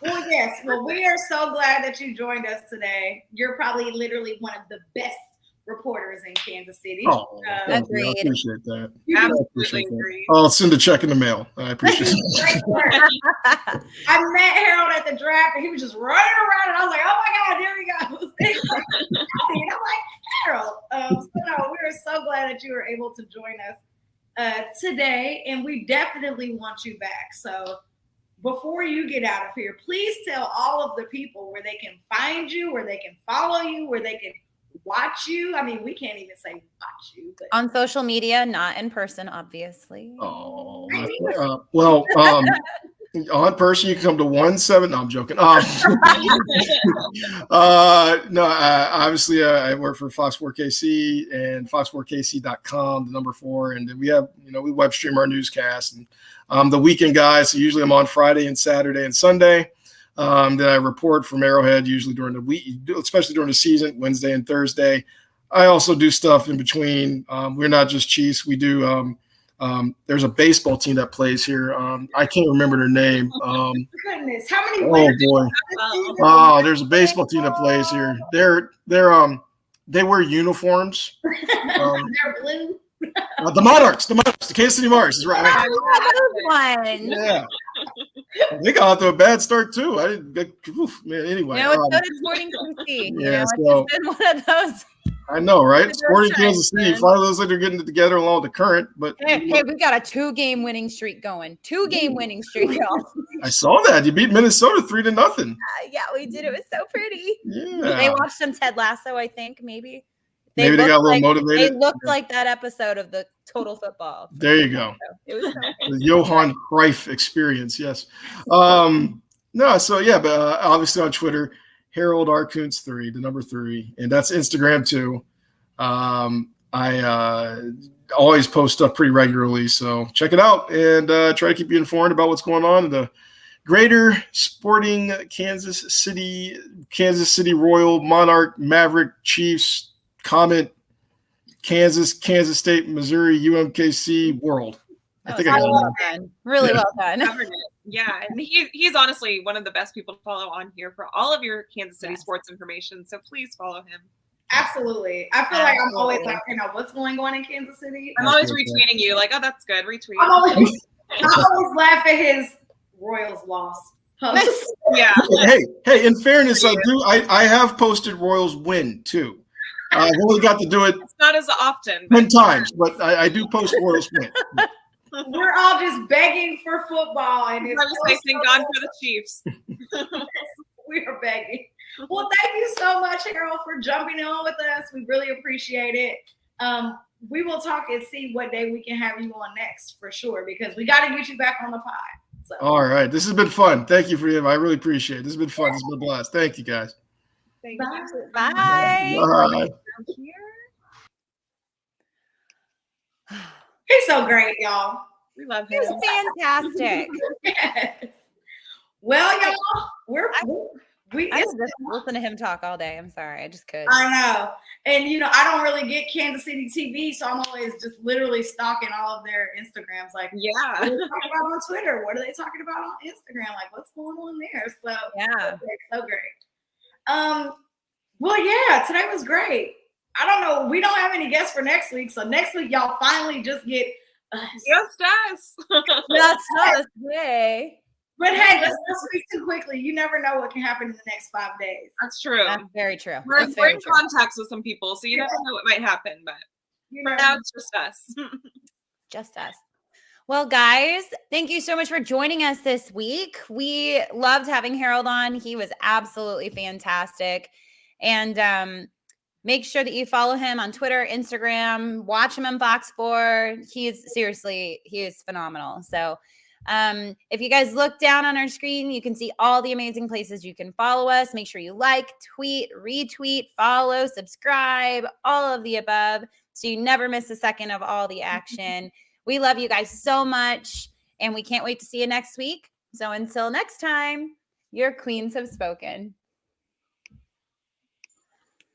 Speaker 3: Well, yes. Well, we are so glad that you joined us today. You're probably literally one of the best reporters in Kansas City.
Speaker 4: Oh, thank you. I appreciate that.
Speaker 1: Absolutely agree.
Speaker 4: I'll send a check in the mail. I appreciate it.
Speaker 3: I met Harold at the draft, and he was just running around, and I was like, "Oh my God, there he goes!" And I'm like, Harold. We're so glad that you were able to join us today, and we definitely want you back. So before you get out of here, please tell all of the people where they can find you, where they can follow you, where they can watch you. I mean, we can't even say watch you. But
Speaker 2: on social media, not in person, obviously.
Speaker 4: Oh, well, on person, you can come to 17. No, I'm joking. No, obviously, I work for Fox 4 KC and fox4kc.com, the number 4, and then we have, we web stream our newscast, and the weekend guys. So usually I'm on Friday and Saturday and Sunday. Then I report from Arrowhead usually during the week, especially during the season, Wednesday and Thursday. I also do stuff in between. We're not just Chiefs. We do. There's a baseball team that plays here. I can't remember their name.
Speaker 3: Goodness, how many?
Speaker 4: Oh boy! There's a baseball team that plays here. They wear uniforms.
Speaker 3: They're blue.
Speaker 4: The Monarchs, the Kansas City Monarchs is right.
Speaker 2: Yeah.
Speaker 4: They got off to a bad start too. I didn't get, man. Anyway,
Speaker 2: it's good at Sporting KC.
Speaker 4: Yeah,
Speaker 2: it's just been one of those.
Speaker 4: I know, right? Sporting Kansas City. Finally, looks like they're getting it together along with the Current. But
Speaker 2: hey, we got a 2-game winning streak going. 2-game winning streak, y'all.
Speaker 4: I saw that you beat Minnesota 3-0.
Speaker 2: Yeah, we did. It was so pretty.
Speaker 4: Yeah.
Speaker 2: They watched some Ted Lasso, I think. Maybe
Speaker 4: they got a little motivated.
Speaker 2: They looked like that episode of the Total Football.
Speaker 4: There you go.
Speaker 2: It was so
Speaker 4: the Johan Cruyff experience. Yes. No. So yeah, but obviously on Twitter, Harold R. Kuntz 3, the number 3, and that's Instagram too. I always post stuff pretty regularly, so check it out and try to keep you informed about what's going on in the greater sporting Kansas City Royal, Monarch, Maverick, Chiefs, Comet, Kansas State, Missouri, UMKC world. I think I got
Speaker 2: it. Really well done.
Speaker 1: Yeah, and he's honestly one of the best people to follow on here for all of your Kansas City sports information. So please follow him.
Speaker 3: Absolutely. I feel like I'm always like, what's going on in Kansas City?
Speaker 1: I'm always retweeting you, like, oh, that's good. Retweet.
Speaker 3: I always laugh at his Royals loss posts.
Speaker 1: Yeah.
Speaker 4: Hey, in fairness, I have posted Royals win too. I've only got to do it.
Speaker 1: It's not as often.
Speaker 4: 10 times, but I do post Royals win.
Speaker 3: We're all just begging for football, and it's
Speaker 1: thank God for the Chiefs.
Speaker 3: We are begging. Well, thank you so much, Harold, for jumping on with us. We really appreciate it. We will talk and see what day we can have you on next for sure, because we got to get you back on the pod. So.
Speaker 4: All right. This has been fun. Thank you for him. I really appreciate it. This has been fun. This has been a blast. Thank you, guys.
Speaker 1: Thank
Speaker 3: Bye.
Speaker 1: you.
Speaker 2: Bye.
Speaker 3: He's so great, y'all.
Speaker 1: We love him.
Speaker 2: He's fantastic.
Speaker 3: Yes. Well, y'all,
Speaker 2: I could just listen to him talk all day. I'm sorry. I just could.
Speaker 3: I know. And, I don't really get Kansas City TV, so I'm always just literally stalking all of their Instagrams. Like,
Speaker 1: yeah.
Speaker 3: what are they talking about on Twitter? What are they talking about on Instagram? Like, what's going on there? So,
Speaker 2: yeah.
Speaker 3: So great. Well, yeah, today was great. I don't know. We don't have any guests for next week. So next week, y'all finally just get us.
Speaker 1: Just us.
Speaker 2: That's us. Yay.
Speaker 3: But hey, let's not speak too quickly. You never know what can happen in the next 5 days.
Speaker 1: That's true.
Speaker 2: That's very true.
Speaker 1: We're in contacts with some people, so you never know what might happen. But for now, it's just us.
Speaker 2: Just us. Well, guys, thank you so much for joining us this week. We loved having Harold on. He was absolutely fantastic. And make sure that you follow him on Twitter, Instagram, watch him on Fox 4. He is phenomenal. So if you guys look down on our screen, you can see all the amazing places you can follow us. Make sure you like, tweet, retweet, follow, subscribe, all of the above, so you never miss a second of all the action. We love you guys so much, and we can't wait to see you next week. So until next time, your queens have spoken.